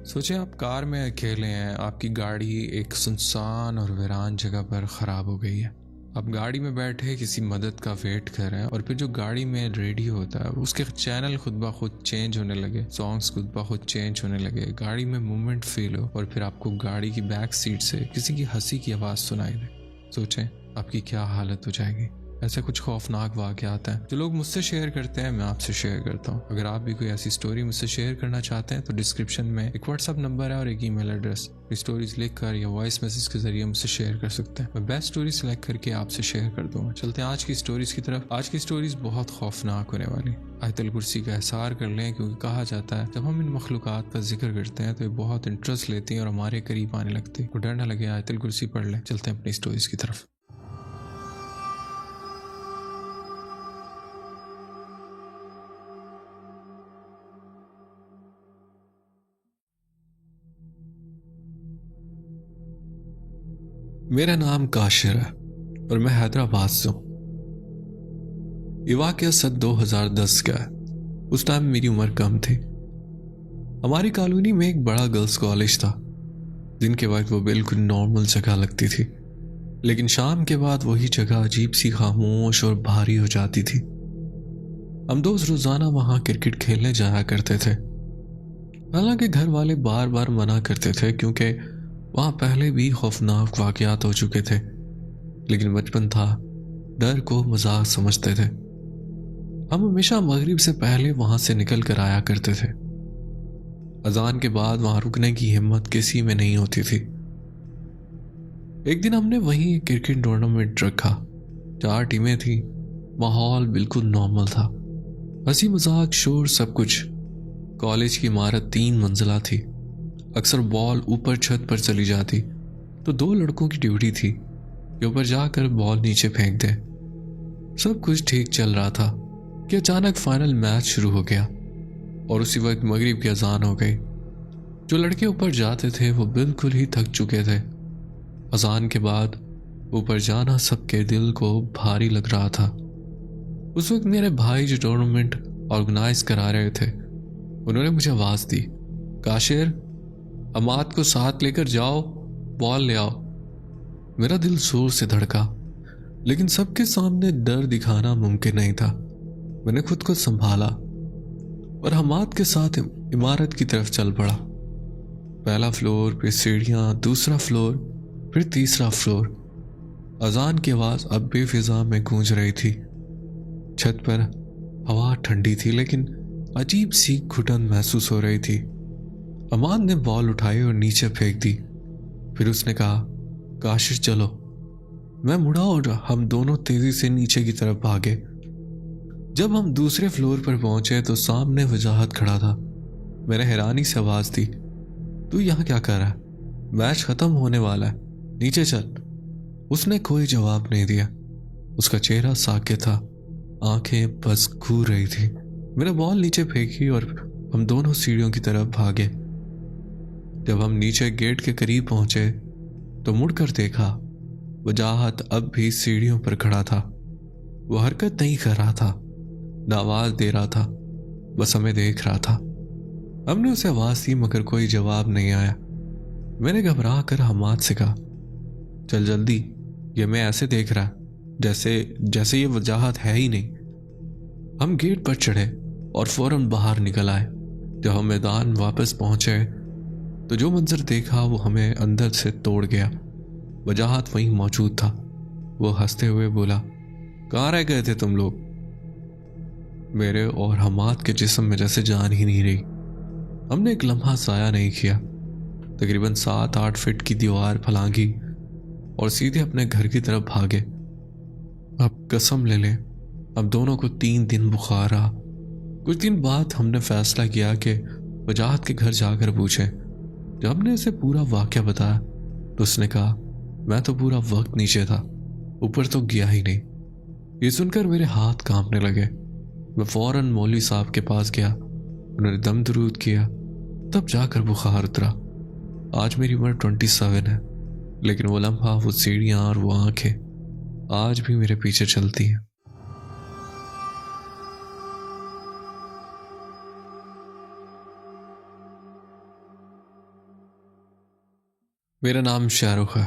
सोचें आप कार में अकेले हैं, आपकी गाड़ी एक सुनसान और वीरान जगह पर ख़राब हो गई है। आप गाड़ी में बैठे किसी मदद का वेट कर रहे हैं और फिर जो गाड़ी में रेडियो होता है उसके चैनल खुद ब खुद चेंज होने लगे, सॉन्ग्स खुद ब खुद चेंज होने लगे, गाड़ी में मूवमेंट फील हो और फिर आपको गाड़ी की बैक सीट से किसी की हंसी की आवाज़ सुनाई दे। सोचें आपकी क्या हालत हो जाएगी। ऐसे कुछ खौफनाक वाक़यात हैं जो लोग मुझसे शेयर करते हैं, मैं आपसे शेयर करता हूँ। अगर आप भी कोई ऐसी स्टोरी मुझसे शेयर करना चाहते हैं तो डिस्क्रिप्शन में एक व्हाट्सअप नंबर है और एक ईमेल एड्रेस। स्टोरीज लिख कर या वॉइस मैसेज के जरिए मुझसे शेयर कर सकते हैं। मैं बेस्ट स्टोरी सेलेक्ट करके आपसे शेयर कर दूंगा। चलते हैं आज की स्टोरीज की तरफ। आज की स्टोरीज बहुत खौफनाक होने वाली। आयतल कुर्सी का एहसार कर लें, क्योंकि कहा जाता है जब हम इन मखलूक़ात का जिक्र करते हैं तो ये बहुत इंटरेस्ट लेती हैं और हमारे करीब आने लगती है। डर ना लगे, आयतल कुर्सी पढ़ लें। चलते हैं अपनी स्टोरीज की तरफ। मेरा नाम काशिर है और मैं हैदराबाद से हूँ। ये वाक़या सन 2010 का है। उस टाइम मेरी उम्र कम थी। हमारी कॉलोनी में एक बड़ा गर्ल्स कॉलेज था। दिन के वक्त वो बिल्कुल नॉर्मल जगह लगती थी, लेकिन शाम के बाद वही जगह अजीब सी खामोश और भारी हो जाती थी। हम दोस्त रोजाना वहाँ क्रिकेट खेलने जाया करते थे। हालांकि घर वाले बार बार मना करते थे, क्योंकि वहाँ पहले भी खौफनाक वाक़यात हो चुके थे, लेकिन बचपन था, डर को मजाक समझते थे। हम हमेशा मगरिब से पहले वहां से निकल कर आया करते थे। अजान के बाद वहां रुकने की हिम्मत किसी में नहीं होती थी। एक दिन हमने वहीं एक क्रिकेट टूर्नामेंट रखा। 4 टीमें थी। माहौल बिल्कुल नॉर्मल था, हंसी मजाक शोर सब कुछ। कॉलेज की इमारत 3 मंजिला थी। अक्सर बॉल ऊपर छत पर चली जाती तो 2 लड़कों की ड्यूटी थी कि ऊपर जाकर बॉल नीचे फेंक दे। सब कुछ ठीक चल रहा था कि अचानक फाइनल मैच शुरू हो गया और उसी वक्त मगरिब की अजान हो गई। जो लड़के ऊपर जाते थे वो बिल्कुल ही थक चुके थे। अजान के बाद ऊपर जाना सबके दिल को भारी लग रहा था। उस वक्त मेरे भाई जो टूर्नामेंट ऑर्गेनाइज करा रहे थे, उन्होंने मुझे आवाज दी, काशिर, अमाद को साथ लेकर जाओ, बॉल ले आओ। मेरा दिल जोर से धड़का, लेकिन सबके सामने डर दिखाना मुमकिन नहीं था। मैंने खुद को संभाला और हमाद के साथ इमारत की तरफ चल पड़ा। पहला फ्लोर, फिर सीढ़ियां, दूसरा फ्लोर, फिर तीसरा फ्लोर। अजान की आवाज अब भी फिजा में गूंज रही थी। छत पर हवा ठंडी थी, लेकिन अजीब सी घुटन महसूस हो रही थी। अमान ने बॉल उठाई और नीचे फेंक दी। फिर उसने कहा, काशिर चलो। मैं मुड़ा और हम दोनों तेजी से नीचे की तरफ भागे। जब हम दूसरे फ्लोर पर पहुंचे तो सामने वजाहत खड़ा था। मैंने हैरानी से आवाज दी, तू यहाँ क्या कर रहा है? मैच खत्म होने वाला है, नीचे चल। उसने कोई जवाब नहीं दिया। उसका चेहरा साकित था, आंखें बस घूर रही थी। मैंने बॉल नीचे फेंकी और हम दोनों सीढ़ियों की तरफ भागे। जब हम नीचे गेट के करीब पहुंचे तो मुड़कर देखा, वजाहत अब भी सीढ़ियों पर खड़ा था। वो हरकत नहीं कर रहा था, न आवाज दे रहा था, बस हमें देख रहा था। हमने उसे आवाज दी मगर कोई जवाब नहीं आया। मैंने घबरा कर हमाद से कहा, चल जल्दी, ये मैं ऐसे देख रहा जैसे जैसे ये वजाहत है ही नहीं। हम गेट पर चढ़े और फौरन बाहर निकल आए। जब हम मैदान वापस पहुंचे तो जो मंजर देखा वो हमें अंदर से तोड़ गया। वजाहत वहीं मौजूद था। वो हंसते हुए बोला, कहाँ रह गए थे तुम लोग? मेरे और हमाद के जिस्म में जैसे जान ही नहीं रही। हमने एक लम्हा ज़ाया नहीं किया। तकरीबन 7-8 फीट की दीवार फलांगी और सीधे अपने घर की तरफ भागे। अब कसम ले लें, अब दोनों को 3 दिन बुखार रहा। कुछ दिन बाद हमने फैसला किया कि वजाहत के घर जाकर पूछें। जब हमने उसे पूरा वाक़या बताया तो उसने कहा, मैं तो पूरा वक्त नीचे था, ऊपर तो गया ही नहीं। ये सुनकर मेरे हाथ कांपने लगे। मैं फौरन मौलवी साहब के पास गया। उन्होंने दम दरूद किया, तब जाकर बुखार उतरा। आज मेरी उम्र 27 है, लेकिन वो लम्हा, वो सीढ़ियाँ और वो आंखें आज भी मेरे पीछे चलती हैं। मेरा नाम शाहरुख है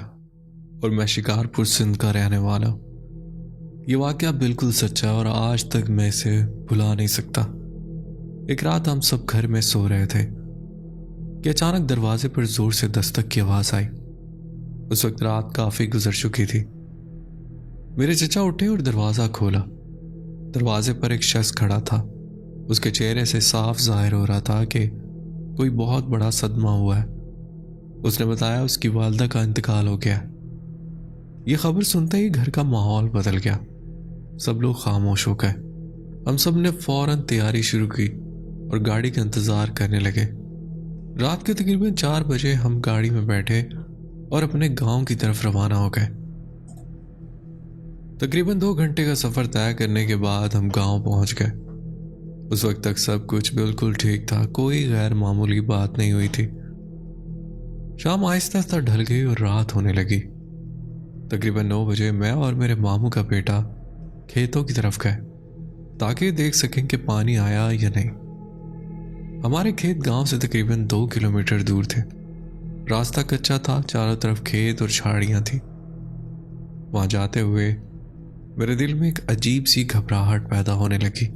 और मैं शिकारपुर सिंध का रहने वाला हूँ। ये वाकया बिल्कुल सच्चा है और आज तक मैं इसे भुला नहीं सकता। एक रात हम सब घर में सो रहे थे कि अचानक दरवाजे पर जोर से दस्तक की आवाज आई। उस वक्त रात काफी गुजर चुकी थी। मेरे चचा उठे और दरवाजा खोला। दरवाजे पर एक शख्स खड़ा था। उसके चेहरे से साफ जाहिर हो रहा था कि कोई बहुत बड़ा सदमा हुआ है। उसने बताया उसकी वालदा का इंतकाल हो गया। यह खबर सुनते ही घर का माहौल बदल गया। सब लोग खामोश हो गए। हम सब ने फौरन तैयारी शुरू की और गाड़ी का इंतजार करने लगे। रात के तकरीबन 4 बजे हम गाड़ी में बैठे और अपने गांव की तरफ रवाना हो गए। तकरीबन 2 घंटे का सफर तय करने के बाद हम गांव पहुंच गए। उस वक्त तक सब कुछ बिल्कुल ठीक था। कोई गैर मामूली बात नहीं हुई थी। शाम आहिस्ता आहिस्ता ढल गई और रात होने लगी। तकरीबन 9 बजे मैं और मेरे मामू का बेटा खेतों की तरफ गए ताकि देख सकें कि पानी आया या नहीं। हमारे खेत गांव से तकरीबन 2 किलोमीटर दूर थे। रास्ता कच्चा था, चारों तरफ खेत और झाड़ियां थी। वहां जाते हुए मेरे दिल में एक अजीब सी घबराहट पैदा होने लगी,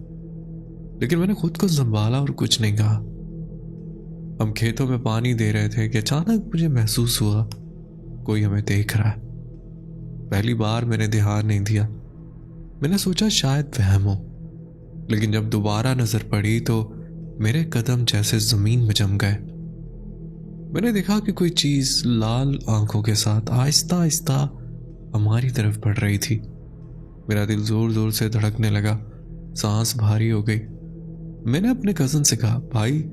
लेकिन मैंने खुद को संभाला और कुछ नहीं कहा। हम खेतों में पानी दे रहे थे कि अचानक मुझे महसूस हुआ कोई हमें देख रहा है। पहली बार मैंने ध्यान नहीं दिया। मैंने सोचा शायद वहम हो, लेकिन जब दोबारा नजर पड़ी तो मेरे कदम जैसे जमीन में जम गए। मैंने देखा कि कोई चीज लाल आंखों के साथ आहिस्ता आहिस्ता हमारी तरफ बढ़ रही थी। मेरा दिल जोर जोर से धड़कने लगा, सांस भारी हो गई। मैंने अपने कजन से कहा, भाई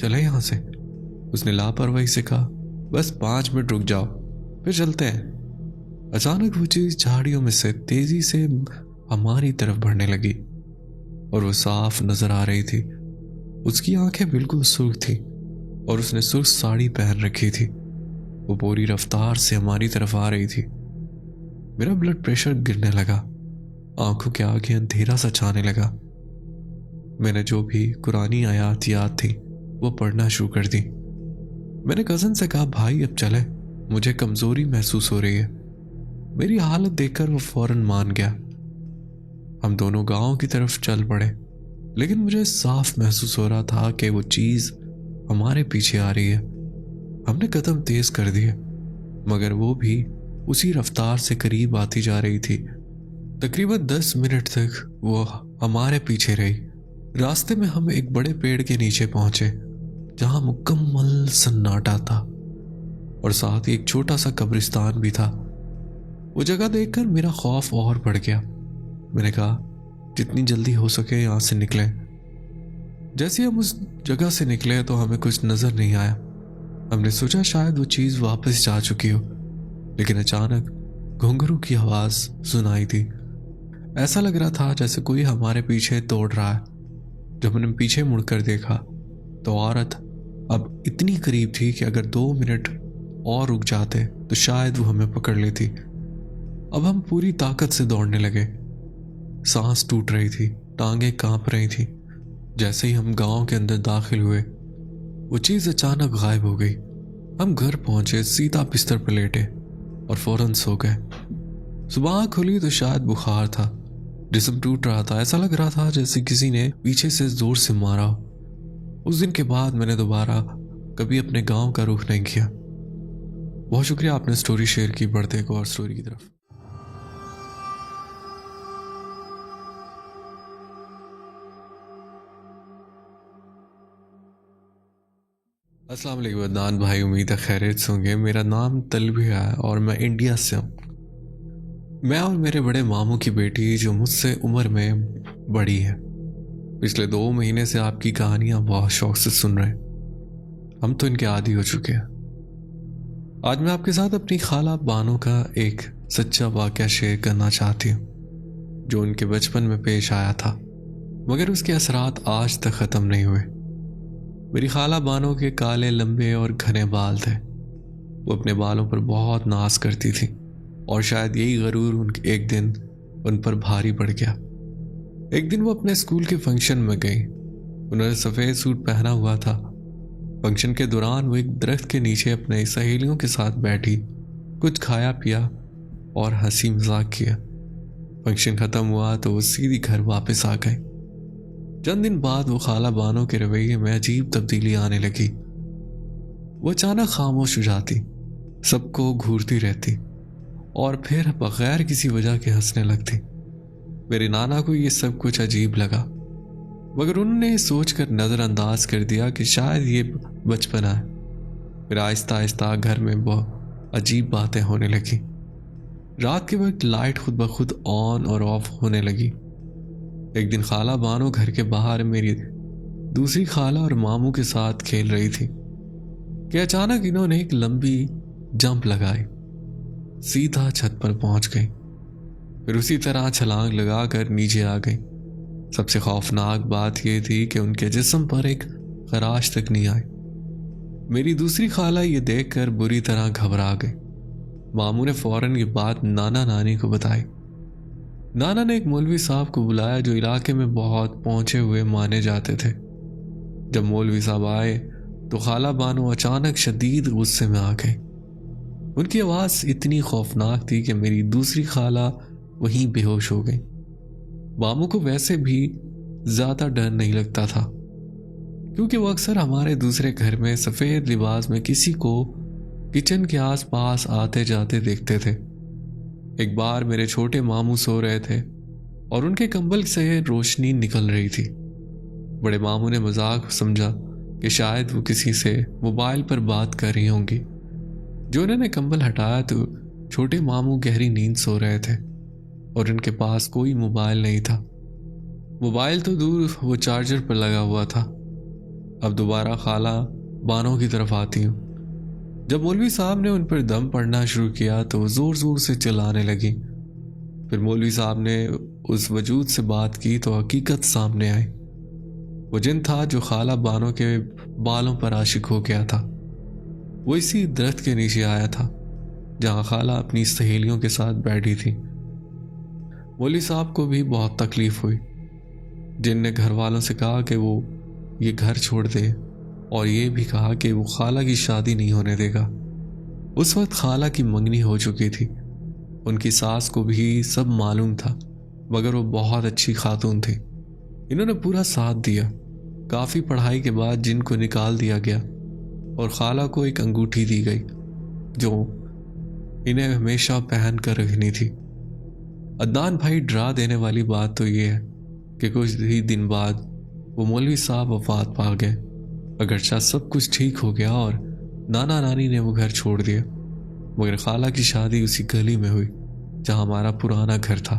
चले यहां से। उसने लापरवाही से कहा, बस 5 मिनट रुक जाओ फिर चलते हैं। अचानक वो चीज झाड़ियों में से तेजी से हमारी तरफ बढ़ने लगी और वो साफ नजर आ रही थी। उसकी आंखें बिल्कुल सुर्ख थी और उसने सुर्ख साड़ी पहन रखी थी। वो पूरी रफ्तार से हमारी तरफ आ रही थी। मेरा ब्लड प्रेशर गिरने लगा, आंखों के आगे अंधेरा सा छाने लगा। मैंने जो भी कुरानी आयात याद थी वो पढ़ना शुरू कर दी। मैंने कजन से कहा, भाई अब चले, मुझे कमजोरी महसूस हो रही है। मेरी हालत देखकर वो फौरन मान गया। हम दोनों गांव की तरफ चल पड़े, लेकिन मुझे साफ महसूस हो रहा था कि वो चीज हमारे पीछे आ रही है। हमने कदम तेज कर दिए, मगर वो भी उसी रफ्तार से करीब आती जा रही थी। तकरीबन 10 मिनट तक वो हमारे पीछे रही। रास्ते में हम एक बड़े पेड़ के नीचे पहुंचे जहां मुकम्मल सन्नाटा था और साथ ही एक छोटा सा कब्रिस्तान भी था। वो जगह देखकर मेरा खौफ और बढ़ गया। मैंने कहा, जितनी जल्दी हो सके यहां से निकले। जैसे हम उस जगह से निकले तो हमें कुछ नजर नहीं आया। हमने सोचा शायद वो चीज वापस जा चुकी हो, लेकिन अचानक घुंघरू की आवाज सुनाई दी। ऐसा लग रहा था जैसे कोई हमारे पीछे दौड़ रहा है। जब हमने पीछे मुड़कर देखा तो औरत अब इतनी करीब थी कि अगर 2 मिनट और रुक जाते तो शायद वो हमें पकड़ लेती। अब हम पूरी ताकत से दौड़ने लगे। सांस टूट रही थी, टांगें कांप रही थी। जैसे ही हम गांव के अंदर दाखिल हुए वो चीज अचानक गायब हो गई। हम घर पहुंचे, सीधा बिस्तर पर लेटे और फौरन सो गए। सुबह आँख खुली तो शायद बुखार था, जिस्म टूट रहा था। ऐसा लग रहा था जैसे किसी ने पीछे से जोर से मारा हो। उस दिन के बाद मैंने दोबारा कभी अपने गांव का रुख नहीं किया। बहुत शुक्रिया आपने स्टोरी शेयर की। बढ़ते को और स्टोरी की तरफ। अस्सलाम वालेकुम अदनान भाई, उम्मीद है खैरियत से होंगे। मेरा नाम तलबिया है और मैं इंडिया से हूँ। मैं और मेरे बड़े मामू की बेटी जो मुझसे उम्र में बड़ी है, पिछले 2 महीने से आपकी कहानियां बहुत शौक से सुन रहे हैं। हम तो इनके आदी हो चुके हैं। आज मैं आपके साथ अपनी खाला बानो का एक सच्चा वाकया शेयर करना चाहती हूँ जो उनके बचपन में पेश आया था, मगर उसके असरात आज तक ख़त्म नहीं हुए। मेरी खाला बानो के काले लंबे और घने बाल थे। वो अपने बालों पर बहुत नाज करती थी और शायद यही गरूर एक दिन उन पर भारी पड़ गया। एक दिन वो अपने स्कूल के फंक्शन में गई। उन्होंने सफ़ेद सूट पहना हुआ था फंक्शन के दौरान वो एक दरख्त के नीचे अपने सहेलियों के साथ बैठी, कुछ खाया पिया और हंसी मजाक किया। फंक्शन खत्म हुआ तो वो सीधी घर वापस आ गए। चंद दिन बाद वो खाला बानो के रवैये में अजीब तब्दीली आने लगी। वो अचानक खामोश हो जाती, सबको घूरती रहती और फिर बगैर किसी वजह के हंसने लगती। मेरे नाना को ये सब कुछ अजीब लगा, मगर उन्होंने सोचकर नज़रअंदाज कर दिया कि शायद ये बचपना है। फिर आहिस्ता आहिस्ता घर में बहुत अजीब बातें होने लगी। रात के वक्त लाइट खुद ब खुद ऑन और ऑफ होने लगी। एक दिन खाला बानो घर के बाहर मेरी दूसरी खाला और मामू के साथ खेल रही थी कि अचानक इन्होंने एक लंबी जंप लगाई, सीधा छत पर पहुंच गई। फिर उसी तरह छलांग लगाकर नीचे आ गई। सबसे खौफनाक बात यह थी कि उनके जिस्म पर एक खराश तक नहीं आई। मेरी दूसरी खाला ये देखकर बुरी तरह घबरा गई। मामू ने फौरन ये बात नाना नानी को बताई। नाना ने एक मौलवी साहब को बुलाया जो इलाके में बहुत पहुंचे हुए माने जाते थे। जब मौलवी साहब आए तो खाला बानो अचानक शदीद गुस्से में आ गई। उनकी आवाज़ इतनी खौफनाक थी कि मेरी दूसरी खाला वहीं बेहोश हो गई। मामू को वैसे भी ज़्यादा डर नहीं लगता था, क्योंकि वो अक्सर हमारे दूसरे घर में सफ़ेद लिबास में किसी को किचन के आसपास आते जाते देखते थे। एक बार मेरे छोटे मामू सो रहे थे और उनके कंबल से रोशनी निकल रही थी। बड़े मामू ने मजाक समझा कि शायद वो किसी से मोबाइल पर बात कर रही होंगी। जो उन्होंने कंबल हटाया तो छोटे मामू गहरी नींद सो रहे थे और उनके पास कोई मोबाइल नहीं था। मोबाइल तो दूर, वो चार्जर पर लगा हुआ था। अब दोबारा खाला बानो की तरफ आती हूँ। जब मौलवी साहब ने उन पर दम पड़ना शुरू किया तो वो ज़ोर ज़ोर से चिल्लाने लगी। फिर मौलवी साहब ने उस वजूद से बात की तो हकीकत सामने आई। वो जिन था जो खाला बानो के बालों पर आशिक हो गया था। वो इसी दरख्त के नीचे आया था जहाँ खाला अपनी सहेलियों के साथ बैठी थी। मौलवी साहब को भी बहुत तकलीफ हुई। जिन ने घर वालों से कहा कि वो ये घर छोड़ दे और ये भी कहा कि वो खाला की शादी नहीं होने देगा। उस वक्त खाला की मंगनी हो चुकी थी। उनकी सास को भी सब मालूम था, मगर वो बहुत अच्छी खातून थी। इन्होंने पूरा साथ दिया। काफ़ी पढ़ाई के बाद जिनको निकाल दिया गया और खाला को एक अंगूठी दी गई जो इन्हें हमेशा पहन कर रखनी थी। अदनान भाई, डरा देने वाली बात तो ये है कि कुछ ही दिन बाद वो मौलवी साहब वफात पा गए। अगरचा सब कुछ ठीक हो गया और नाना नानी ने वो घर छोड़ दिया, मगर खाला की शादी उसी गली में हुई जहां हमारा पुराना घर था।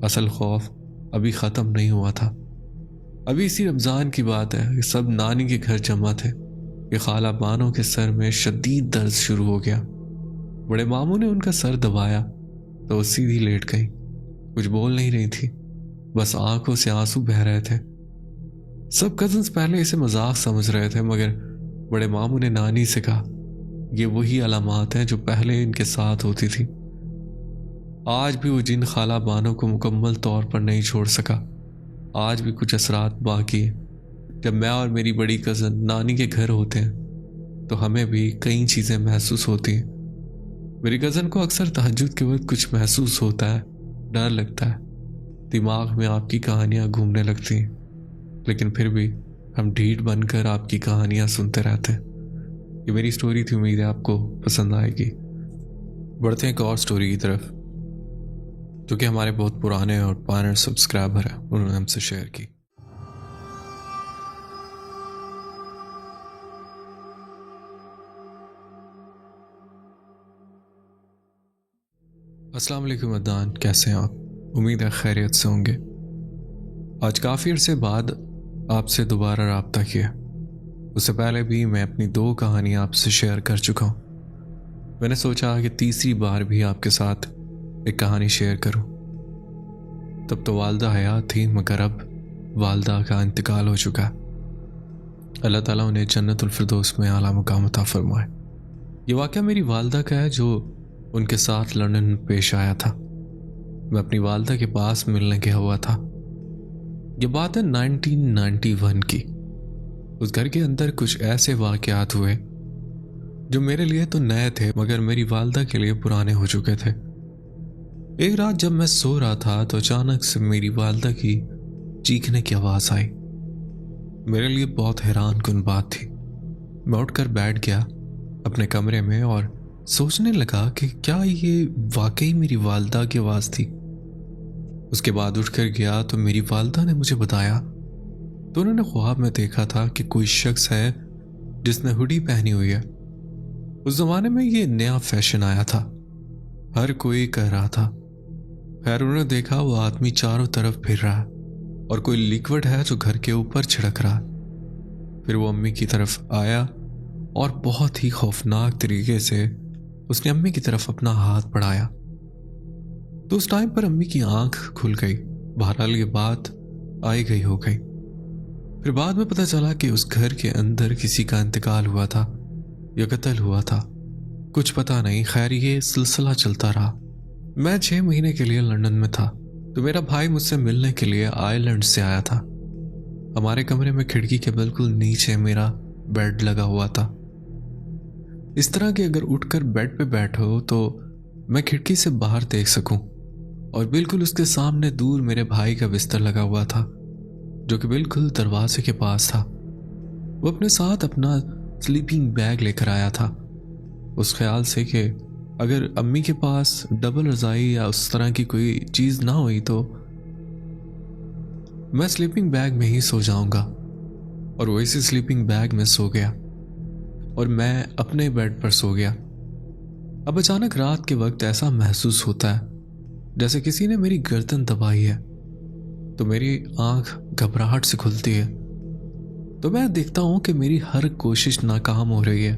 असल खौफ अभी ख़त्म नहीं हुआ था। अभी इसी रमज़ान की बात है कि सब नानी के घर जमा थे कि खाला बानो के सर में शदीद दर्द शुरू हो गया। बड़े मामू ने उनका सर दबाया तो वो सीधी लेट गई। कुछ बोल नहीं रही थी, बस आंखों से आंसू बह रहे थे। सब कजन्स पहले इसे मजाक समझ रहे थे, मगर बड़े मामू ने नानी से कहा, ये वही अलामात हैं जो पहले इनके साथ होती थी। आज भी वो जिन खाला बानो को मुकम्मल तौर पर नहीं छोड़ सका। आज भी कुछ असरात बाकी है। जब मैं और मेरी बड़ी कज़न नानी के घर होते हैं तो हमें भी कई चीज़ें महसूस होती हैं। मेरी कज़न को अक्सर तहज्जुद के वक्त कुछ महसूस होता है, डर लगता है, दिमाग में आपकी कहानियाँ घूमने लगती हैं, लेकिन फिर भी हम ढीठ बनकर आपकी कहानियाँ सुनते रहते हैं। ये मेरी स्टोरी थी, उम्मीद है आपको पसंद आएगी। बढ़ते हैं एक और स्टोरी की तरफ जो कि हमारे बहुत पुराने और पायनियर सब्सक्राइबर हैं, उन्होंने हमसे शेयर की। अस्सलाम वालेकुम अदनान, कैसे हैं आप? उम्मीद है खैरियत से होंगे। आज काफ़ी अरसे बाद आपसे दोबारा रब्ता किया। उससे पहले भी मैं अपनी 2 कहानियाँ आपसे शेयर कर चुका हूँ। मैंने सोचा कि तीसरी बार भी आपके साथ एक कहानी शेयर करूँ। तब तो वालदा हयात थी, मगर अब वालदा का इंतकाल हो चुका है। अल्लाह ताला उन्हें जन्नतुल फिरदौस में आला मुकाम अता फरमाए। ये वाक़या मेरी वालदा का है जो उनके साथ लंदन में पेश आया था। मैं अपनी वालदा के पास मिलने गया हुआ था। ये बात है 1991 की। उस घर के अंदर कुछ ऐसे वाकयात हुए जो मेरे लिए तो नए थे मगर मेरी वालदा के लिए पुराने हो चुके थे। एक रात जब मैं सो रहा था तो अचानक से मेरी वालदा की चीखने की आवाज़ आई। मेरे लिए बहुत हैरान कुन बात थी। मैं उठकर बैठ गया अपने कमरे में और सोचने लगा कि क्या ये वाकई मेरी वालदा की आवाज़ थी। उसके बाद उठकर गया तो मेरी वालदा ने मुझे बताया तो उन्होंने ख्वाब में देखा था कि कोई शख्स है जिसने हुडी पहनी हुई है। उस जमाने में ये नया फैशन आया था, हर कोई कह रहा था। खैर उन्होंने देखा वो आदमी चारों तरफ फिर रहा है और कोई लिक्विड है जो घर के ऊपर छिड़क रहा है। फिर वो अम्मी की तरफ आया और बहुत ही खौफनाक तरीके से उसने अम्मी की तरफ अपना हाथ बढ़ाया। तो उस टाइम पर अम्मी की आंख खुल गई। बहरहाल ये बात आई गई हो गई। फिर बाद में पता चला कि उस घर के अंदर किसी का इंतकाल हुआ था या कत्ल हुआ था, कुछ पता नहीं। खैर ये सिलसिला चलता रहा। मैं 6 महीने के लिए लंदन में था तो मेरा भाई मुझसे मिलने के लिए आयरलैंड से आया था। हमारे कमरे में खिड़की के बिल्कुल नीचे मेरा बेड लगा हुआ था, इस तरह कि अगर उठकर बेड पे बैठो तो मैं खिड़की से बाहर देख सकूं। और बिल्कुल उसके सामने दूर मेरे भाई का बिस्तर लगा हुआ था जो कि बिल्कुल दरवाजे के पास था। वो अपने साथ अपना स्लीपिंग बैग लेकर आया था, उस ख्याल से कि अगर अम्मी के पास डबल रजाई या उस तरह की कोई चीज़ ना हुई तो मैं स्लीपिंग बैग में ही सो जाऊंगा। और वो इसी स्लीपिंग बैग में सो गया और मैं अपने बेड पर सो गया। अब अचानक रात के वक्त ऐसा महसूस होता है जैसे किसी ने मेरी गर्दन दबाई है, तो मेरी आंख घबराहट से खुलती है। तो मैं देखता हूं कि मेरी हर कोशिश नाकाम हो रही है।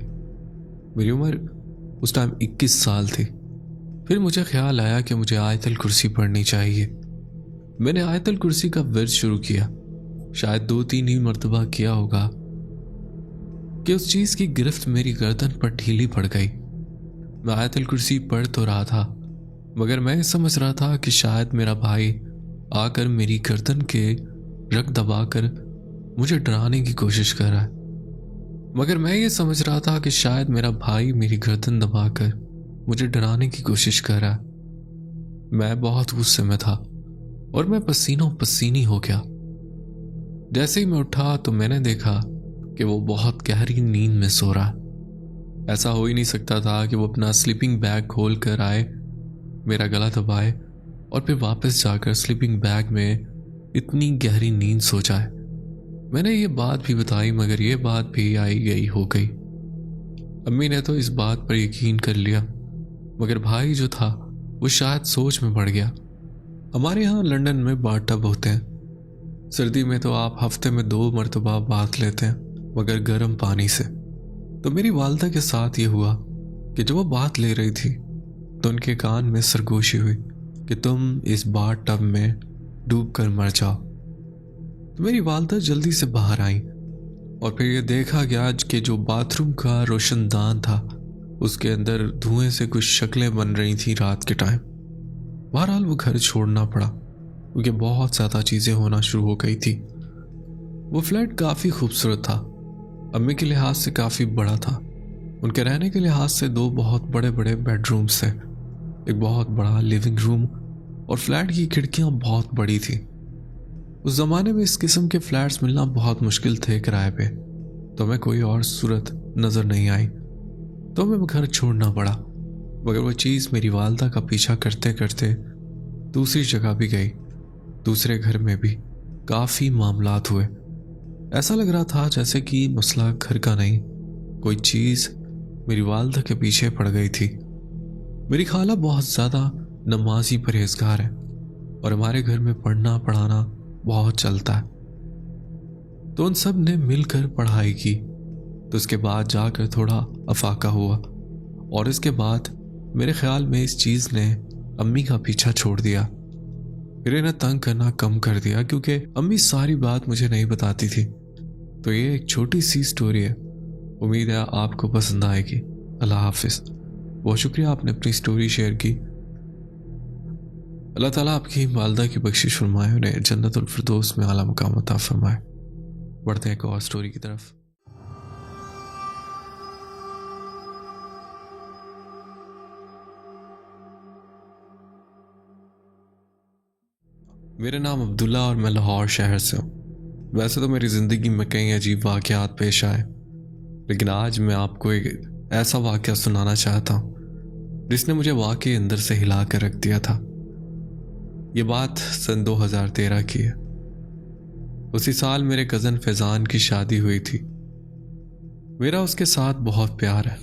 मेरी उम्र उस टाइम 21 साल थी। फिर मुझे ख्याल आया कि मुझे आयतल कुर्सी पढ़नी चाहिए। मैंने आयतल कुर्सी का विर्द शुरू किया, शायद 2-3 ही मर्तबा किया होगा कि उस चीज़ की गिरफ्त मेरी गर्दन पर ढीली पड़ गई। मैं आयतल कुर्सी पढ़ तो रहा था मगर मैं समझ रहा था कि शायद मेरा भाई आकर मेरी गर्दन के रग दबाकर मुझे डराने की कोशिश कर रहा है। मगर मैं ये समझ रहा था कि शायद मेरा भाई मेरी गर्दन दबाकर मुझे डराने की कोशिश कर रहा है। मैं बहुत गुस्से में था और मैं पसीनों पसीनी हो गया। जैसे ही मैं उठा तो मैंने देखा कि वो बहुत गहरी नींद में सो रहा है। ऐसा हो ही नहीं सकता था कि वो अपना स्लीपिंग बैग खोल कर आए, मेरा गला दबाए और फिर वापस जाकर स्लीपिंग बैग में इतनी गहरी नींद सो जाए। मैंने ये बात भी बताई मगर ये बात भी आई गई हो गई। अम्मी ने तो इस बात पर यकीन कर लिया मगर भाई जो था वो शायद सोच में पड़ गया। हमारे यहाँ लंदन में बाथटब होते हैं। सर्दी में तो आप हफ्ते में 2 मरतबा बाथ लेते हैं मगर गर्म पानी से। तो मेरी वालदा के साथ ये हुआ कि जब वो बात ले रही थी तो उनके कान में सरगोशी हुई कि तुम इस बाथटब में डूब कर मर जाओ। तो मेरी वालदा जल्दी से बाहर आई और फिर ये देखा गया कि जो बाथरूम का रोशनदान था उसके अंदर धुएं से कुछ शक्लें बन रही थी रात के टाइम। बहरहाल वो घर छोड़ना पड़ा क्योंकि बहुत ज़्यादा चीज़ें होना शुरू हो गई थी। वो फ्लैट काफ़ी खूबसूरत था, अम्मी के लिहाज से काफ़ी बड़ा था। उनके रहने के लिहाज से 2 बहुत बड़े बड़े बेडरूम्स थे, एक बहुत बड़ा लिविंग रूम और फ्लैट की खिड़कियां बहुत बड़ी थी। उस ज़माने में इस किस्म के फ्लैट्स मिलना बहुत मुश्किल थे किराए पे, तो हमें कोई और सूरत नज़र नहीं आई तो हमें घर छोड़ना पड़ा। मगर वो चीज़ मेरी वालदा का पीछा करते करते दूसरी जगह भी गई। दूसरे घर में भी काफ़ी मामलात हुए। ऐसा लग रहा था जैसे कि मसला घर का नहीं, कोई चीज़ मेरी वालदा के पीछे पड़ गई थी। मेरी खाला बहुत ज़्यादा नमाजी परहेजगार है और हमारे घर में पढ़ना पढ़ाना बहुत चलता है, तो उन सब ने मिलकर पढ़ाई की। तो उसके बाद जाकर थोड़ा अफाका हुआ और इसके बाद मेरे ख्याल में इस चीज़ ने अम्मी का पीछा छोड़ दिया। फिर इन्हें तंग करना कम कर दिया क्योंकि अम्मी सारी बात मुझे नहीं बताती थी। तो ये एक छोटी सी स्टोरी है, उम्मीद है आपको पसंद आएगी। अल्लाह हाफिज़। बहुत शुक्रिया आपने अपनी स्टोरी शेयर की। अल्लाह ताला आपकी वालदा की बख्शिश फरमाए, उन्हें जन्नतुल फिरदौस में आला मुकाम अता फरमाए। बढ़ते हैं एक और स्टोरी की तरफ। मेरा नाम अब्दुल्ला और मैं लाहौर शहर से हूँ। वैसे तो मेरी ज़िंदगी में कई अजीब वाक़यात पेश आए, लेकिन आज मैं आपको एक ऐसा वाक़या सुनाना चाहता हूँ जिसने मुझे वाकई अंदर से हिला कर रख दिया था। ये बात सन 2013 की है। उसी साल मेरे कज़न फैज़ान की शादी हुई थी। मेरा उसके साथ बहुत प्यार है।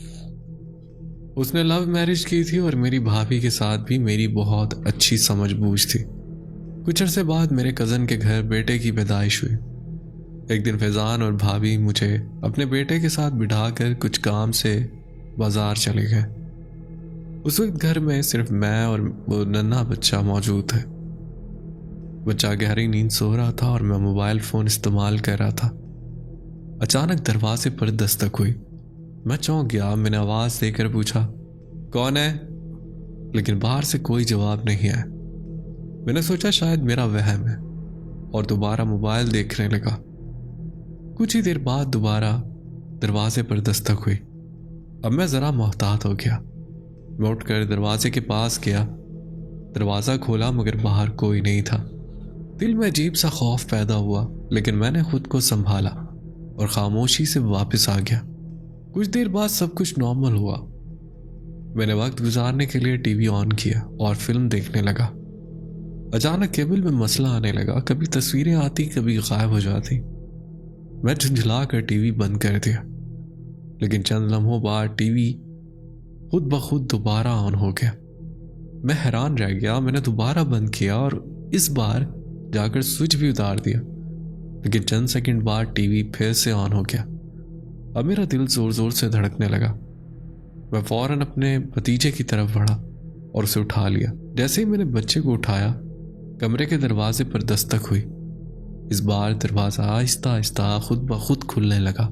उसने लव मैरिज की थी और मेरी भाभी के साथ भी मेरी बहुत अच्छी समझ बूझ थी। कुछ अरसे बाद मेरे कज़न के घर बेटे की पैदाइश हुई। एक दिन फैज़ान और भाभी मुझे अपने बेटे के साथ बिठाकर कुछ काम से बाजार चले गए। उस वक्त घर में सिर्फ मैं और वो नन्हा बच्चा मौजूद थे। बच्चा गहरी नींद सो रहा था और मैं मोबाइल फ़ोन इस्तेमाल कर रहा था। अचानक दरवाजे पर दस्तक हुई। मैं चौंक गया। मैंने आवाज़ देकर पूछा, कौन है? लेकिन बाहर से कोई जवाब नहीं आया। मैंने सोचा शायद मेरा वहम है और दोबारा मोबाइल देखने लगा। कुछ ही देर बाद दोबारा दरवाजे पर दस्तक हुई। अब मैं ज़रा मोहतात हो गया। मैं उठकर दरवाजे के पास गया। दरवाज़ा खोला मगर बाहर कोई नहीं था। दिल में अजीब सा खौफ पैदा हुआ, लेकिन मैंने खुद को संभाला और खामोशी से वापस आ गया। कुछ देर बाद सब कुछ नॉर्मल हुआ। मैंने वक्त गुजारने के लिए टीवी ऑन किया और फिल्म देखने लगा। अचानक केबल में मसला आने लगा। कभी तस्वीरें आती, कभी गायब हो जाती। मैं झुंझला कर टीवी बंद कर दिया, लेकिन चंद लम्हों बाद टीवी खुद ब खुद दोबारा ऑन हो गया। मैं हैरान रह गया। मैंने दोबारा बंद किया और इस बार जाकर स्विच भी उतार दिया, लेकिन चंद सेकंड बाद टीवी फिर से ऑन हो गया। अब मेरा दिल जोर जोर से धड़कने लगा। मैं फौरन अपने भतीजे की तरफ बढ़ा और उसे उठा लिया। जैसे ही मैंने बच्चे को उठाया, कमरे के दरवाजे पर दस्तक हुई। इस बार दरवाज़ा आहिस्ता आहिस्ता खुद ब खुद खुलने लगा।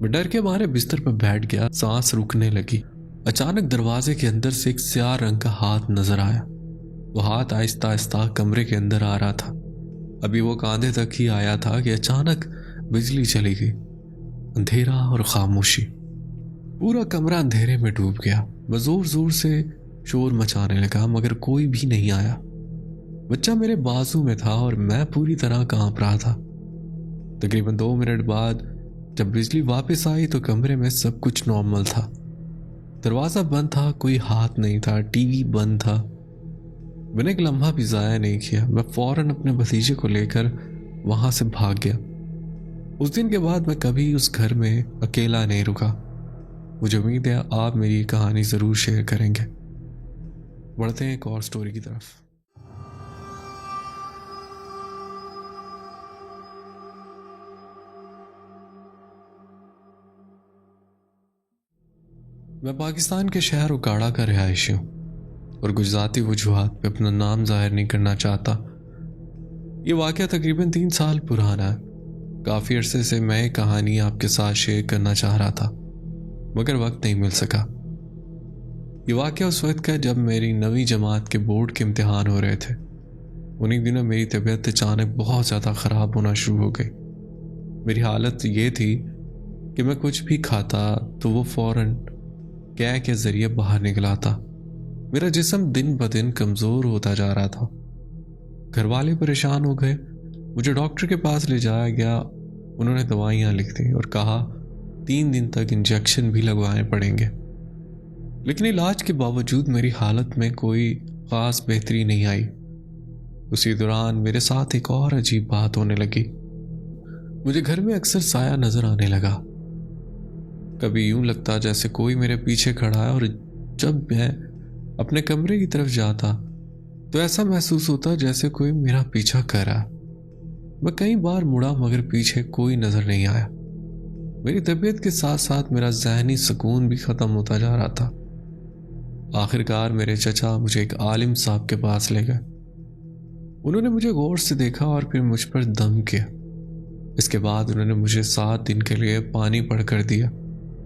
मैं डर के मारे बिस्तर पर बैठ गया। सांस रुकने लगी। अचानक दरवाजे के अंदर से एक स्याह रंग का हाथ नजर आया। वो हाथ आहिस्ता आहिस्ता कमरे के अंदर आ रहा था। अभी वो कांधे तक ही आया था कि अचानक बिजली चली गई। अंधेरा और खामोशी। पूरा कमरा अंधेरे में डूब गया। मैं जोर जोर से शोर मचाने लगा मगर कोई भी नहीं आया। बच्चा मेरे बाजू में था और मैं पूरी तरह कांप रहा था। तकरीबन 2 मिनट बाद जब बिजली वापस आई तो कमरे में सब कुछ नॉर्मल था। दरवाज़ा बंद था, कोई हाथ नहीं था, टीवी बंद था। मैंने एक लम्हा भी ज़ाया नहीं किया। मैं फौरन अपने भतीजे को लेकर वहाँ से भाग गया। उस दिन के बाद मैं कभी उस घर में अकेला नहीं रुका। मुझे उम्मीद है आप मेरी कहानी ज़रूर शेयर करेंगे। बढ़ते हैं एक और स्टोरी की तरफ। मैं पाकिस्तान के शहर उकाड़ा का रिहायशी हूँ और कुछ ज़ाती वजूहात पे अपना नाम जाहिर नहीं करना चाहता। ये वाक़या तकरीबन 3 साल पुराना है। काफ़ी अरसे से मैं ये कहानी आपके साथ शेयर करना चाह रहा था, मगर वक्त नहीं मिल सका। ये वाक़या उस वक्त का जब मेरी 9वीं जमात के बोर्ड के इम्तिहान हो रहे थे। उन्हीं दिनों मेरी तबीयत अचानक बहुत ज़्यादा ख़राब होना शुरू हो गई। मेरी हालत ये थी कि मैं कुछ भी खाता तो वो फ़ौरन गैस के ज़रिए बाहर निकल आता। मेरा जिस्म दिन ब दिन कमज़ोर होता जा रहा था। घर वाले परेशान हो गए। मुझे डॉक्टर के पास ले जाया गया। उन्होंने दवाइयाँ लिख दी और कहा 3 दिन तक इंजेक्शन भी लगवाने पड़ेंगे। लेकिन इलाज के बावजूद मेरी हालत में कोई ख़ास बेहतरी नहीं आई। उसी दौरान मेरे साथ एक और अजीब बात होने लगी। मुझे घर में अक्सर साया नज़र आने लगा। कभी यूं लगता जैसे कोई मेरे पीछे खड़ा है, और जब मैं अपने कमरे की तरफ जाता तो ऐसा महसूस होता जैसे कोई मेरा पीछा कर रहा। मैं कई बार मुड़ा मगर पीछे कोई नज़र नहीं आया। मेरी तबीयत के साथ साथ मेरा ज़हनी सुकून भी ख़त्म होता जा रहा था। आखिरकार मेरे चचा मुझे एक आलिम साहब के पास ले गए। उन्होंने मुझे गौर से देखा और फिर मुझ पर दम किया। इसके बाद उन्होंने मुझे 7 दिन के लिए पानी पढ़ कर दिया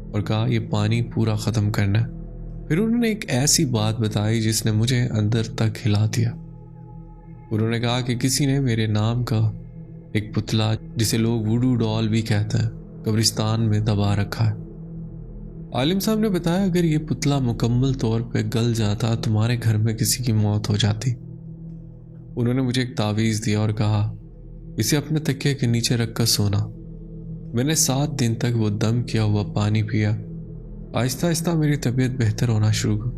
और कहा यह पानी पूरा ख़त्म करना है। फिर उन्होंने एक ऐसी बात बताई जिसने मुझे अंदर तक हिला दिया। उन्होंने कहा कि किसी ने मेरे नाम का एक पुतला जिसे लोग वुडू डॉल भी कहते हैं, कब्रिस्तान में दबा रखा है। आलिम साहब ने बताया अगर ये पुतला मुकम्मल तौर पे गल जाता तुम्हारे घर में किसी की मौत हो जाती। उन्होंने मुझे एक तावीज़ दिया और कहा इसे अपने तकिए के नीचे रखकर सोना। मैंने 7 दिन तक वो दम किया हुआ पानी पिया। आहिस्ता आहिस्ता मेरी तबीयत बेहतर होना शुरू हुई,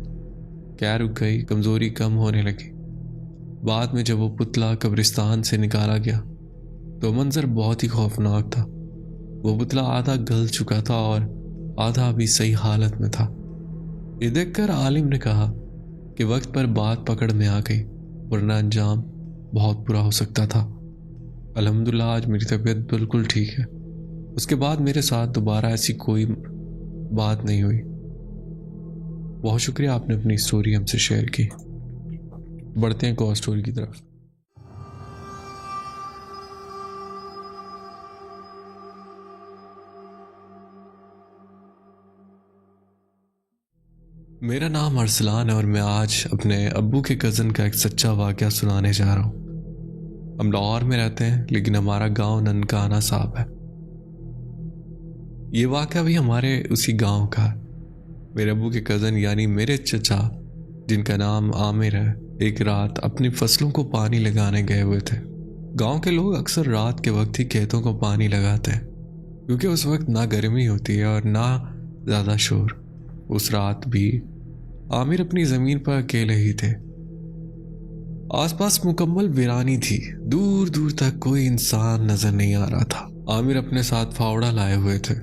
क्या रुक गई, कमज़ोरी कम होने लगी। बाद में जब वो पुतला कब्रिस्तान से निकाला गया तो मंजर बहुत ही खौफनाक था। वो पुतला आधा गल चुका था और आधा अभी सही हालत में था। ये देखकर आलिम ने कहा कि वक्त पर बात पकड़ में आ गई, वरना अंजाम बहुत बुरा हो सकता था। अल्हम्दुलिल्लाह आज मेरी तबीयत बिल्कुल ठीक है। उसके बाद मेरे साथ दोबारा ऐसी कोई बात नहीं हुई। बहुत शुक्रिया आपने अपनी स्टोरी हमसे शेयर की। बढ़ते हैं एक और स्टोरी की तरफ। मेरा नाम अरसलान है और मैं आज अपने अब्बू के कज़न का एक सच्चा वाक़या सुनाने जा रहा हूँ। हम लाहौर में रहते हैं लेकिन हमारा गांव ननकाना साहब है। ये वाक़या भी हमारे उसी गांव का है। मेरे अब्बू के कज़न यानी मेरे चचा जिनका नाम आमिर है, एक रात अपनी फसलों को पानी लगाने गए हुए थे। गांव के लोग अक्सर रात के वक्त ही खेतों को पानी लगाते हैं क्योंकि उस वक्त ना गर्मी होती है और ना ज़्यादा शोर। उस रात भी आमिर अपनी ज़मीन पर अकेले ही थे। आसपास मुकम्मल वीरानी थी, दूर दूर तक कोई इंसान नजर नहीं आ रहा था। आमिर अपने साथ फावड़ा लाए हुए थे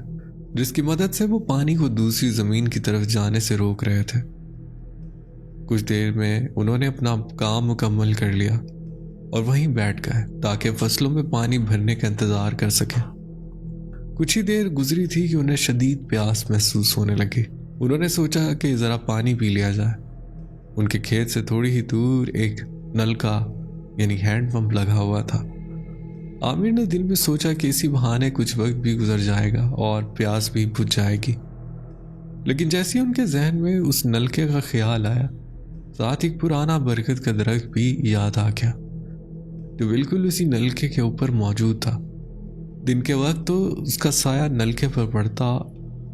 जिसकी मदद से वो पानी को दूसरी ज़मीन की तरफ जाने से रोक रहे थे। कुछ देर में उन्होंने अपना काम मुकम्मल कर लिया और वहीं बैठ गए ताकि फसलों में पानी भरने का इंतज़ार कर सकें। कुछ ही देर गुजरी थी कि उन्हें शदीद प्यास महसूस होने लगी। उन्होंने सोचा कि ज़रा पानी पी लिया जाए। उनके खेत से थोड़ी ही दूर एक नलका यानी हैंडपंप लगा हुआ था। आमिर ने दिल में सोचा कि इसी बहाने कुछ वक्त भी गुजर जाएगा और प्यास भी बुझ जाएगी। लेकिन जैसे ही उनके जहन में उस नलके का ख्याल आया, साथ ही पुराना बरगद का दरख्त भी याद आ गया जो बिल्कुल उसी नलके के ऊपर मौजूद था। दिन के वक्त तो उसका साया नलके पर पड़ता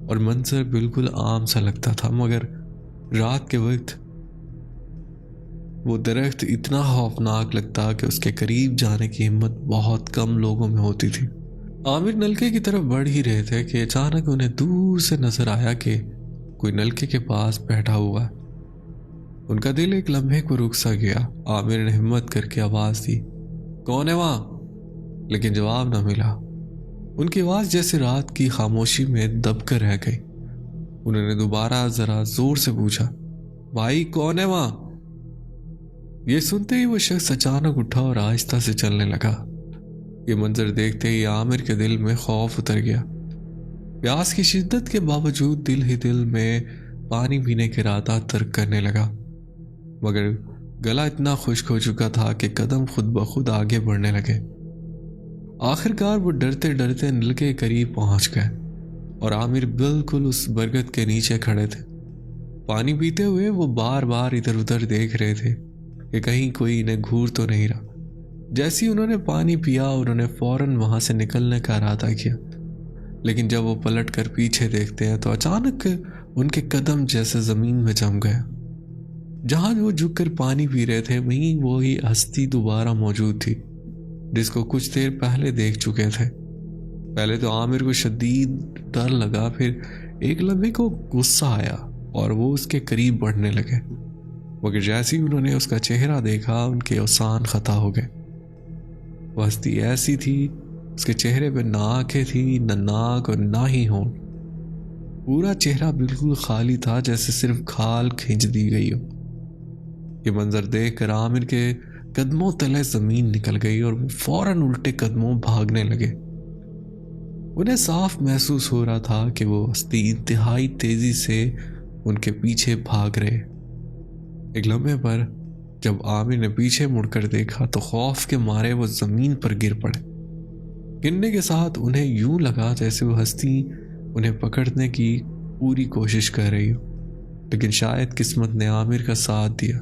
और मंजर बिल्कुल आम सा लगता था, मगर रात के वक्त वो दरख्त इतना खौफनाक लगता कि उसके करीब जाने की हिम्मत बहुत कम लोगों में होती थी। आमिर नलके की तरफ बढ़ ही रहे थे कि अचानक उन्हें दूर से नजर आया कि कोई नलके के पास बैठा हुआ है। उनका दिल एक लम्हे को रुक सा गया। आमिर ने हिम्मत करके आवाज दी, कौन है वहां? लेकिन जवाब न मिला। उनकी आवाज जैसे रात की खामोशी में दबकर रह गई। उन्होंने दोबारा जरा जोर से पूछा, भाई कौन है वहां? ये सुनते ही वो शख्स अचानक उठा और आहिस्ता से चलने लगा। ये मंजर देखते ही आमिर के दिल में खौफ उतर गया। प्यास की शिद्दत के बावजूद दिल ही दिल में पानी पीने के इरादा तर्क करने लगा, मगर गला इतना खुश्क हो चुका था कि कदम खुद ब खुद आगे बढ़ने लगे। आखिरकार वो डरते डरते नल के करीब पहुंच गए और आमिर बिल्कुल उस बरगद के नीचे खड़े थे। पानी पीते हुए वो बार बार इधर उधर देख रहे थे कि कहीं कोई इन्हें घूर तो नहीं रहा। जैसे ही उन्होंने पानी पिया उन्होंने फौरन वहां से निकलने का इरादा किया, लेकिन जब वो पलट कर पीछे देखते हैं तो अचानक उनके कदम जैसे जमीन में जम गए। जहां वो झुककर पानी पी रहे थे वहीं वो ही हस्ती दोबारा मौजूद थी जिसको कुछ देर पहले देख चुके थे। पहले तो आमिर को शदीद डर लगा, फिर एक लम्हे को गुस्सा आया और वो उसके करीब बढ़ने लगे, मगर जैसे ही उन्होंने उसका चेहरा देखा उनके औसान खता हो गए। वह हस्ती ऐसी थी, उसके चेहरे पे ना आंखें थी, न नाक और ना ही होंठ। पूरा चेहरा बिल्कुल खाली था, जैसे सिर्फ खाल खींच दी गई हो। ये मंजर देखकर आमिर के कदमों तले जमीन निकल गई और वो फौरन उल्टे कदमों भागने लगे। उन्हें साफ महसूस हो रहा था कि वो हस्ती इंतहाई तेजी से उनके पीछे भाग रहे। एक लम्हे पर जब आमिर ने पीछे मुड़कर देखा तो खौफ के मारे वो जमीन पर गिर पड़े। गिरने के साथ उन्हें यूं लगा जैसे वो हस्ती उन्हें पकड़ने की पूरी कोशिश कर रही हो, लेकिन शायद किस्मत ने आमिर का साथ दिया।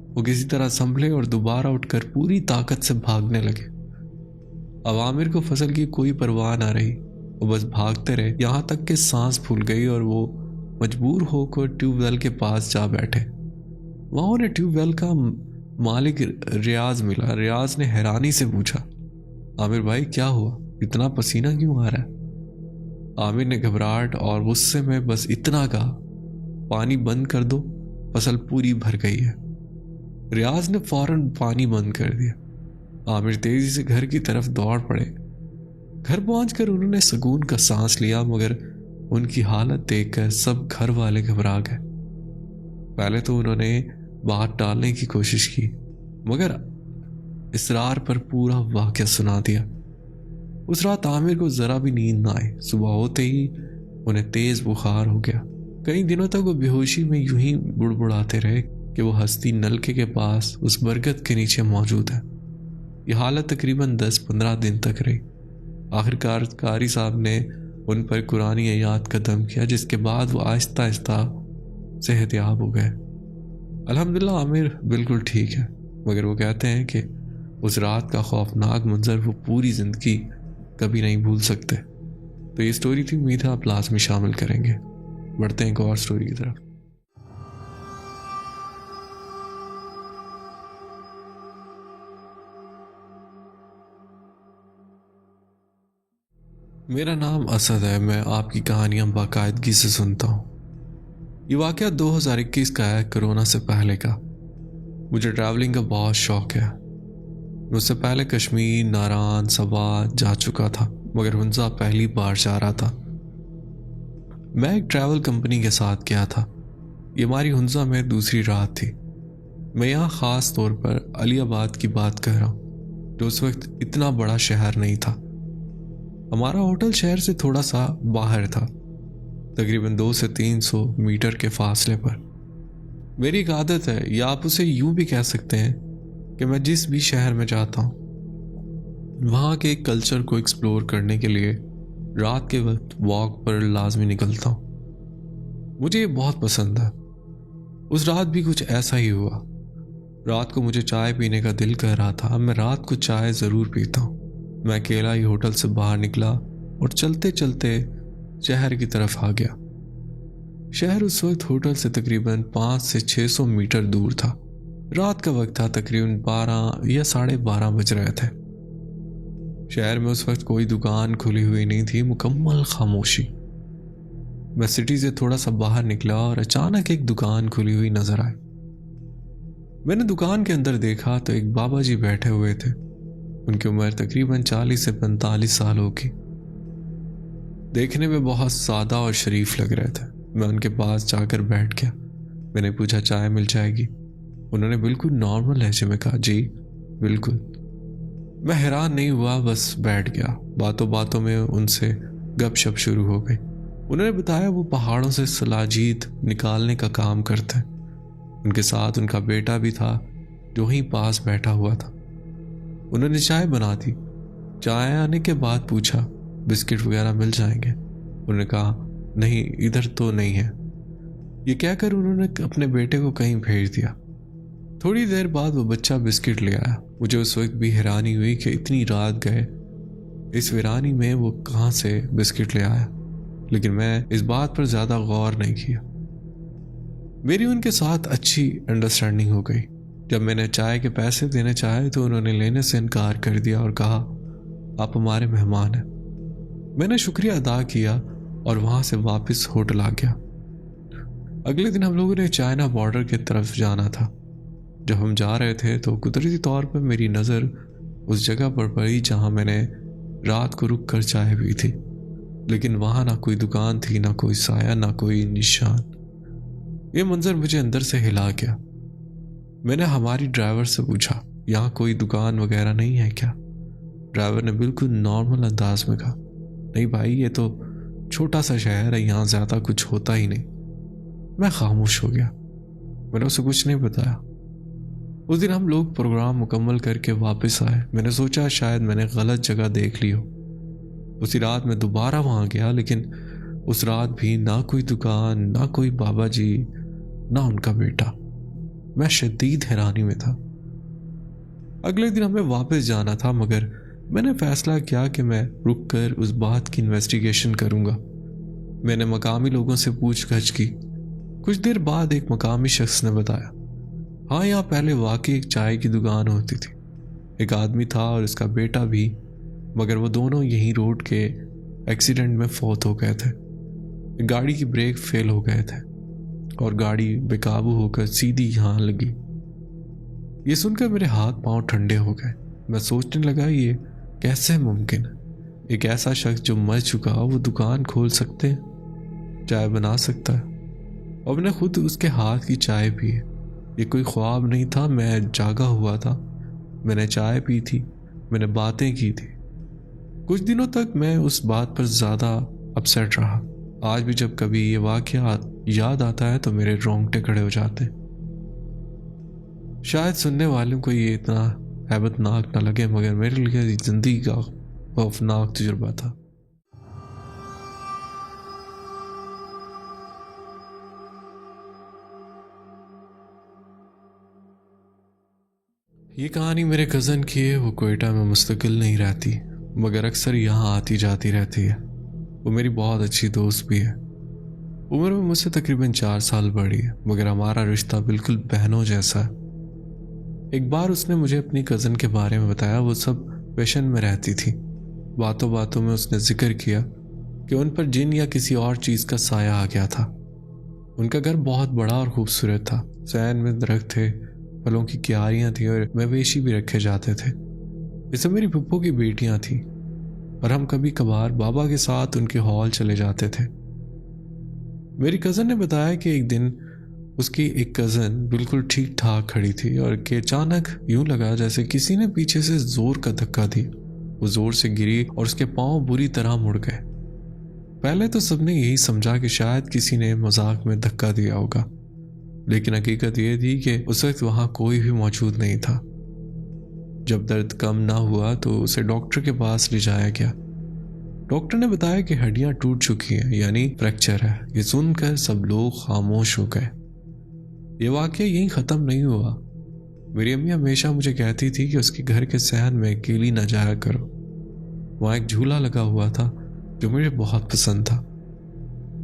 वो किसी तरह संभले और दोबारा उठकर पूरी ताकत से भागने लगे। अब आमिर को फसल की कोई परवाह ना रही, वो बस भागते रहे, यहाँ तक कि सांस फूल गई और वो मजबूर होकर ट्यूबवेल के पास जा बैठे। वहाँ उन्हें ट्यूबवेल का मालिक रियाज मिला। रियाज ने हैरानी से पूछा, आमिर भाई क्या हुआ, इतना पसीना क्यों आ रहा है? आमिर ने घबराहट और गुस्से में बस इतना कहा, पानी बंद कर दो, फसल पूरी भर गई है। रियाज ने फौरन पानी बंद कर दिया। आमिर तेजी से घर की तरफ दौड़ पड़े। घर पहुंचकर उन्होंने सुकून का सांस लिया, मगर उनकी हालत देखकर सब घर वाले घबरा गए। पहले तो उन्होंने बात टालने की कोशिश की, मगर इसरार पर पूरा वाकया सुना दिया। उस रात आमिर को जरा भी नींद ना आई। सुबह होते ही उन्हें तेज बुखार हो गया। कई दिनों तक वो बेहोशी में यूं ही बुड़बुड़ाते रहे कि वो हस्ती नलके के पास उस बरगद के नीचे मौजूद है। यह हालत तकरीबन 10-15 दिन तक रही। आखिरकार कारी साहब ने उन पर कुरानी आयत का दम किया, जिसके बाद वो आहिस्ता आहिस्ता सेहतयाब हो गए। अल्हम्दुलिल्लाह आमिर बिल्कुल ठीक है, मगर वो कहते हैं कि उस रात का खौफनाक मंजर वो पूरी ज़िंदगी कभी नहीं भूल सकते। तो ये स्टोरी थी, उम्मीद है आप लाजमी शामिल करेंगे। बढ़ते हैं एक और स्टोरी की तरफ। मेरा नाम असद है। मैं आपकी कहानियाँ बाकायदगी से सुनता हूँ। ये वाक़या 2021 का है, कोरोना से पहले का। मुझे ट्रैवलिंग का बहुत शौक है। मैं उससे पहले कश्मीर, नारान, सबा जा चुका था, मगर हुंजा पहली बार जा रहा था। मैं एक ट्रैवल कंपनी के साथ गया था। ये हमारी हुंजा में दूसरी रात थी। मैं यहाँ ख़ास तौर पर अलीआबाद की बात कर रहा हूँ, जो उस वक्त इतना बड़ा शहर नहीं था। हमारा होटल शहर से थोड़ा सा बाहर था, तकरीबन 200 से 300 मीटर के फासले पर। मेरी एक आदत है, या आप उसे यूं भी कह सकते हैं, कि मैं जिस भी शहर में जाता हूँ वहाँ के कल्चर को एक्सप्लोर करने के लिए रात के वक्त वॉक पर लाजमी निकलता हूँ। मुझे ये बहुत पसंद है। उस रात भी कुछ ऐसा ही हुआ। रात को मुझे चाय पीने का दिल कर रहा था। मैं रात को चाय ज़रूर पीता हूँ। मैं अकेला ही होटल से बाहर निकला और चलते चलते शहर की तरफ आ गया। शहर उस वक्त होटल से तकरीबन 500 से 600 मीटर दूर था। रात का वक्त था, तकरीबन 12 या 12:30 बज रहे थे। शहर में उस वक्त कोई दुकान खुली हुई नहीं थी, मुकम्मल खामोशी। मैं सिटी से थोड़ा सा बाहर निकला और अचानक एक दुकान खुली हुई नजर आई। मैंने दुकान के अंदर देखा तो एक बाबा जी बैठे हुए थे। उनकी उम्र तकरीबन 40 से 45 साल होगी। देखने में बहुत सादा और शरीफ लग रहे थे। मैं उनके पास जाकर बैठ गया। मैंने पूछा, चाय मिल जाएगी? उन्होंने बिल्कुल नॉर्मल लहजे में कहा, जी बिल्कुल। मैं हैरान नहीं हुआ, बस बैठ गया। बातों बातों में उनसे गपशप शुरू हो गई। उन्होंने बताया वो पहाड़ों से सलाजीत निकालने का काम करते हैं। उनके साथ उनका बेटा भी था, जो वहीं पास बैठा हुआ था। उन्होंने चाय बना दी। चाय आने के बाद पूछा, बिस्किट वगैरह मिल जाएंगे? उन्होंने कहा, नहीं इधर तो नहीं है। ये कहकर उन्होंने अपने बेटे को कहीं भेज दिया। थोड़ी देर बाद वो बच्चा बिस्किट ले आया। मुझे उस वक्त भी हैरानी हुई कि इतनी रात गए इस वीरानी में वो कहाँ से बिस्किट ले आया, लेकिन मैं इस बात पर ज़्यादा गौर नहीं किया। मेरी उनके साथ अच्छी अंडरस्टैंडिंग हो गई। जब मैंने चाय के पैसे देने चाहे तो उन्होंने लेने से इनकार कर दिया और कहा, आप हमारे मेहमान हैं। मैंने शुक्रिया अदा किया और वहाँ से वापस होटल आ गया। अगले दिन हम लोगों ने चाइना बॉर्डर की तरफ जाना था। जब हम जा रहे थे तो कुदरती तौर पर मेरी नज़र उस जगह पर पड़ी जहाँ मैंने रात को रुक कर चाय पी थी, लेकिन वहाँ ना कोई दुकान थी, ना कोई साया, ना कोई निशान। ये मंजर मुझे अंदर से हिला गया। मैंने हमारी ड्राइवर से पूछा, यहाँ कोई दुकान वगैरह नहीं है क्या? ड्राइवर ने बिल्कुल नॉर्मल अंदाज में कहा, नहीं भाई ये तो छोटा सा शहर है, यहाँ ज़्यादा कुछ होता ही नहीं। मैं खामोश हो गया। मैंने उसे कुछ नहीं बताया। उस दिन हम लोग प्रोग्राम मुकम्मल करके वापस आए। मैंने सोचा शायद मैंने गलत जगह देख ली हो। उसी रात मैं दोबारा वहाँ गया, लेकिन उस रात भी ना कोई दुकान, ना कोई बाबा जी, ना उनका बेटा। मैं शदीद हैरानी में था। अगले दिन हमें वापस जाना था, मगर मैंने फैसला किया कि मैं रुक कर उस बात की इन्वेस्टिगेशन करूंगा। मैंने मकामी लोगों से पूछताछ की। कुछ देर बाद एक मकामी शख्स ने बताया, हाँ, यहाँ पहले वाकई एक चाय की दुकान होती थी। एक आदमी था और उसका बेटा भी, मगर वो दोनों यहीं रोड के एक्सीडेंट में फौत हो गए थे। गाड़ी की ब्रेक फेल हो गए थे और गाड़ी बेकाबू होकर सीधी यहाँ लगी। ये सुनकर मेरे हाथ पांव ठंडे हो गए। मैं सोचने लगा, ये कैसे मुमकिन है? एक ऐसा शख्स जो मर चुका वो दुकान खोल सकते हैं, चाय बना सकता है, और मैंने खुद उसके हाथ की चाय पी है। ये कोई ख्वाब नहीं था, मैं जागा हुआ था। मैंने चाय पी थी, मैंने बातें की थी। कुछ दिनों तक मैं उस बात पर ज़्यादा अपसेट रहा। आज भी जब कभी ये वाक़या याद आता है तो मेरे रोंगटे खड़े हो जाते हैं। शायद सुनने वालों को ये इतना हैबतनाक ना लगे, मगर मेरे लिए ज़िंदगी का खौफनाक तजुर्बा था। ये कहानी मेरे कज़न की है। वो कोयटा में मुस्तकिल नहीं रहती, मगर अक्सर यहाँ आती जाती रहती है। वो मेरी बहुत अच्छी दोस्त भी है। उम्र में मुझसे तकरीबन 4 साल बड़ी है, मगर हमारा रिश्ता बिल्कुल बहनों जैसा है। एक बार उसने मुझे अपनी कज़न के बारे में बताया। वो सब पेशन में रहती थी। बातों बातों में उसने जिक्र किया कि उन पर जिन या किसी और चीज़ का साया आ गया था। उनका घर बहुत बड़ा और खूबसूरत था। सैन में दरख्त थे, फलों की क्यारियाँ थी और मवेशी भी रखे जाते थे। ये सब मेरी पप्पू की बेटियाँ थीं और हम कभी कभार बाबा के साथ उनके हॉल चले जाते थे। मेरी कज़न ने बताया कि एक दिन उसकी एक कज़न बिल्कुल ठीक ठाक खड़ी थी और कि अचानक यूं लगा जैसे किसी ने पीछे से जोर का धक्का दिया। वो जोर से गिरी और उसके पांव बुरी तरह मुड़ गए। पहले तो सबने यही समझा कि शायद किसी ने मजाक में धक्का दिया होगा, लेकिन हकीकत यह थी कि उस वक्त वहां कोई भी मौजूद नहीं था। जब दर्द कम ना हुआ तो उसे डॉक्टर के पास ले जाया गया। डॉक्टर ने बताया कि हड्डियां टूट चुकी हैं, यानी फ्रैक्चर है। ये सुनकर सब लोग खामोश हो गए। ये वाकया यहीं ख़त्म नहीं हुआ। मेरी अम्मी हमेशा मुझे कहती थी कि उसके घर के सहन में अकेली न जाया करो। वहाँ एक झूला लगा हुआ था जो मुझे बहुत पसंद था।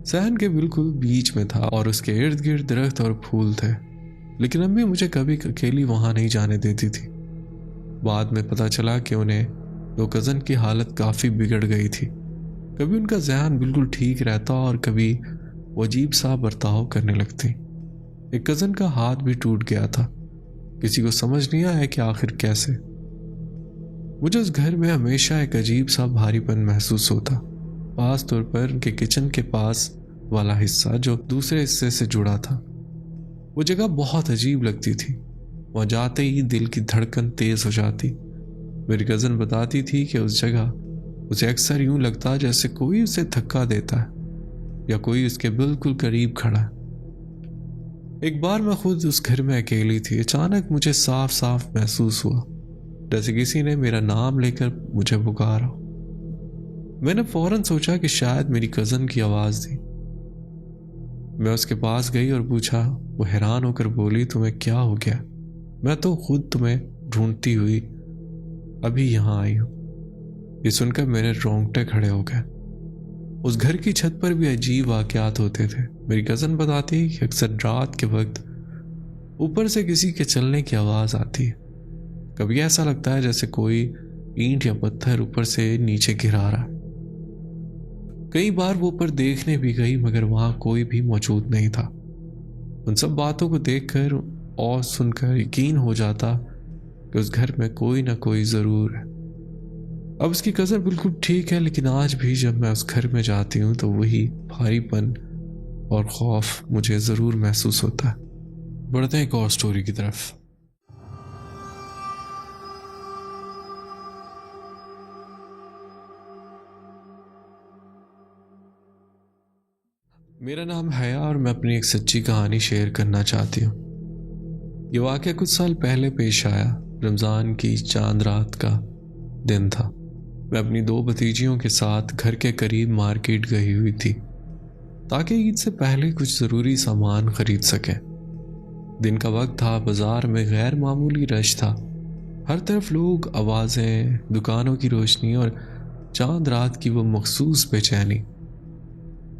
सहन के बिल्कुल बीच में था और उसके इर्द गिर्द दरख्त और फूल थे, लेकिन अम्मी मुझे कभी अकेली वहाँ नहीं जाने देती थी। बाद में पता चला कि उन्हें दो कज़न की हालत काफ़ी बिगड़ गई थी। कभी उनका जहन बिल्कुल ठीक रहता और कभी वो अजीब सा बर्ताव करने लगती। एक कज़न का हाथ भी टूट गया था। किसी को समझ नहीं आया कि आखिर कैसे। मुझे उस घर में हमेशा एक अजीब सा भारीपन महसूस होता, खास तौर पर उनके किचन के पास वाला हिस्सा जो दूसरे हिस्से से जुड़ा था। वो जगह बहुत अजीब लगती थी। वहाँ जाते ही दिल की धड़कन तेज हो जाती। मेरी कज़न बताती थी कि उस जगह उसे अक्सर यूं लगता जैसे कोई उसे धक्का देता है या कोई उसके बिल्कुल करीब खड़ा है। एक बार मैं खुद उस घर में अकेली थी। अचानक मुझे साफ साफ महसूस हुआ जैसे किसी ने मेरा नाम लेकर मुझे पुकारा। मैंने फौरन सोचा कि शायद मेरी कज़न की आवाज़ थी। मैं उसके पास गई और पूछा। वो हैरान होकर बोली, तुम्हें क्या हो गया? मैं तो खुद तुम्हें ढूंढती हुई अभी यहाँ आई हूँ। ये सुनकर मेरे रोंगटे खड़े हो गए। उस घर की छत पर भी अजीब वाक़यात होते थे। मेरी कज़न बताती कि अक्सर रात के वक्त ऊपर से किसी के चलने की आवाज़ आती है। कभी ऐसा लगता है जैसे कोई ईंट या पत्थर ऊपर से नीचे गिरा रहा है। कई बार वो ऊपर देखने भी गई, मगर वहां कोई भी मौजूद नहीं था। उन सब बातों को देखकर और सुनकर यकीन हो जाता कि उस घर में कोई ना कोई ज़रूर है। अब उसकी कज़न बिल्कुल ठीक है, लेकिन आज भी जब मैं उस घर में जाती हूँ तो वही भारीपन और खौफ मुझे ज़रूर महसूस होता है। बढ़ते हैं एक और स्टोरी की तरफ। मेरा नाम है और मैं अपनी एक सच्ची कहानी शेयर करना चाहती हूँ। ये वाक़या कुछ साल पहले पेश आया। रमज़ान की चांद रात का दिन था। मैं अपनी 2 भतीजियों के साथ घर के करीब मार्केट गई हुई थी ताकि ईद से पहले कुछ ज़रूरी सामान खरीद सकें। दिन का वक्त था, बाज़ार में गैर मामूली रश था। हर तरफ लोग, आवाज़ें, दुकानों की रोशनी और चांद रात की वो मखसूस बेचैनी।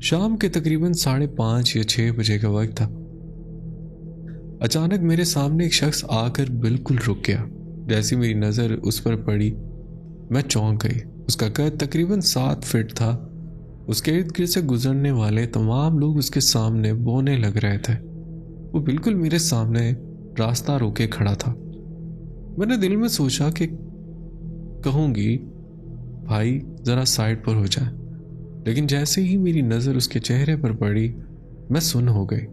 शाम के तकरीबन 5:30 या 6 बजे का वक्त था। अचानक मेरे सामने एक शख्स आकर बिल्कुल रुक गया। जैसी मेरी नज़र उस पर पड़ी, मैं चौंक गई। उसका कद तकरीबन 7 फीट था। उसके इर्द गिर्द से गुजरने वाले तमाम लोग उसके सामने बोने लग रहे थे। वो बिल्कुल मेरे सामने रास्ता रोके खड़ा था। मैंने दिल में सोचा कि कहूँगी, भाई ज़रा साइड पर हो जाए, लेकिन जैसे ही मेरी नज़र उसके चेहरे पर पड़ी, मैं सुन्न हो गई।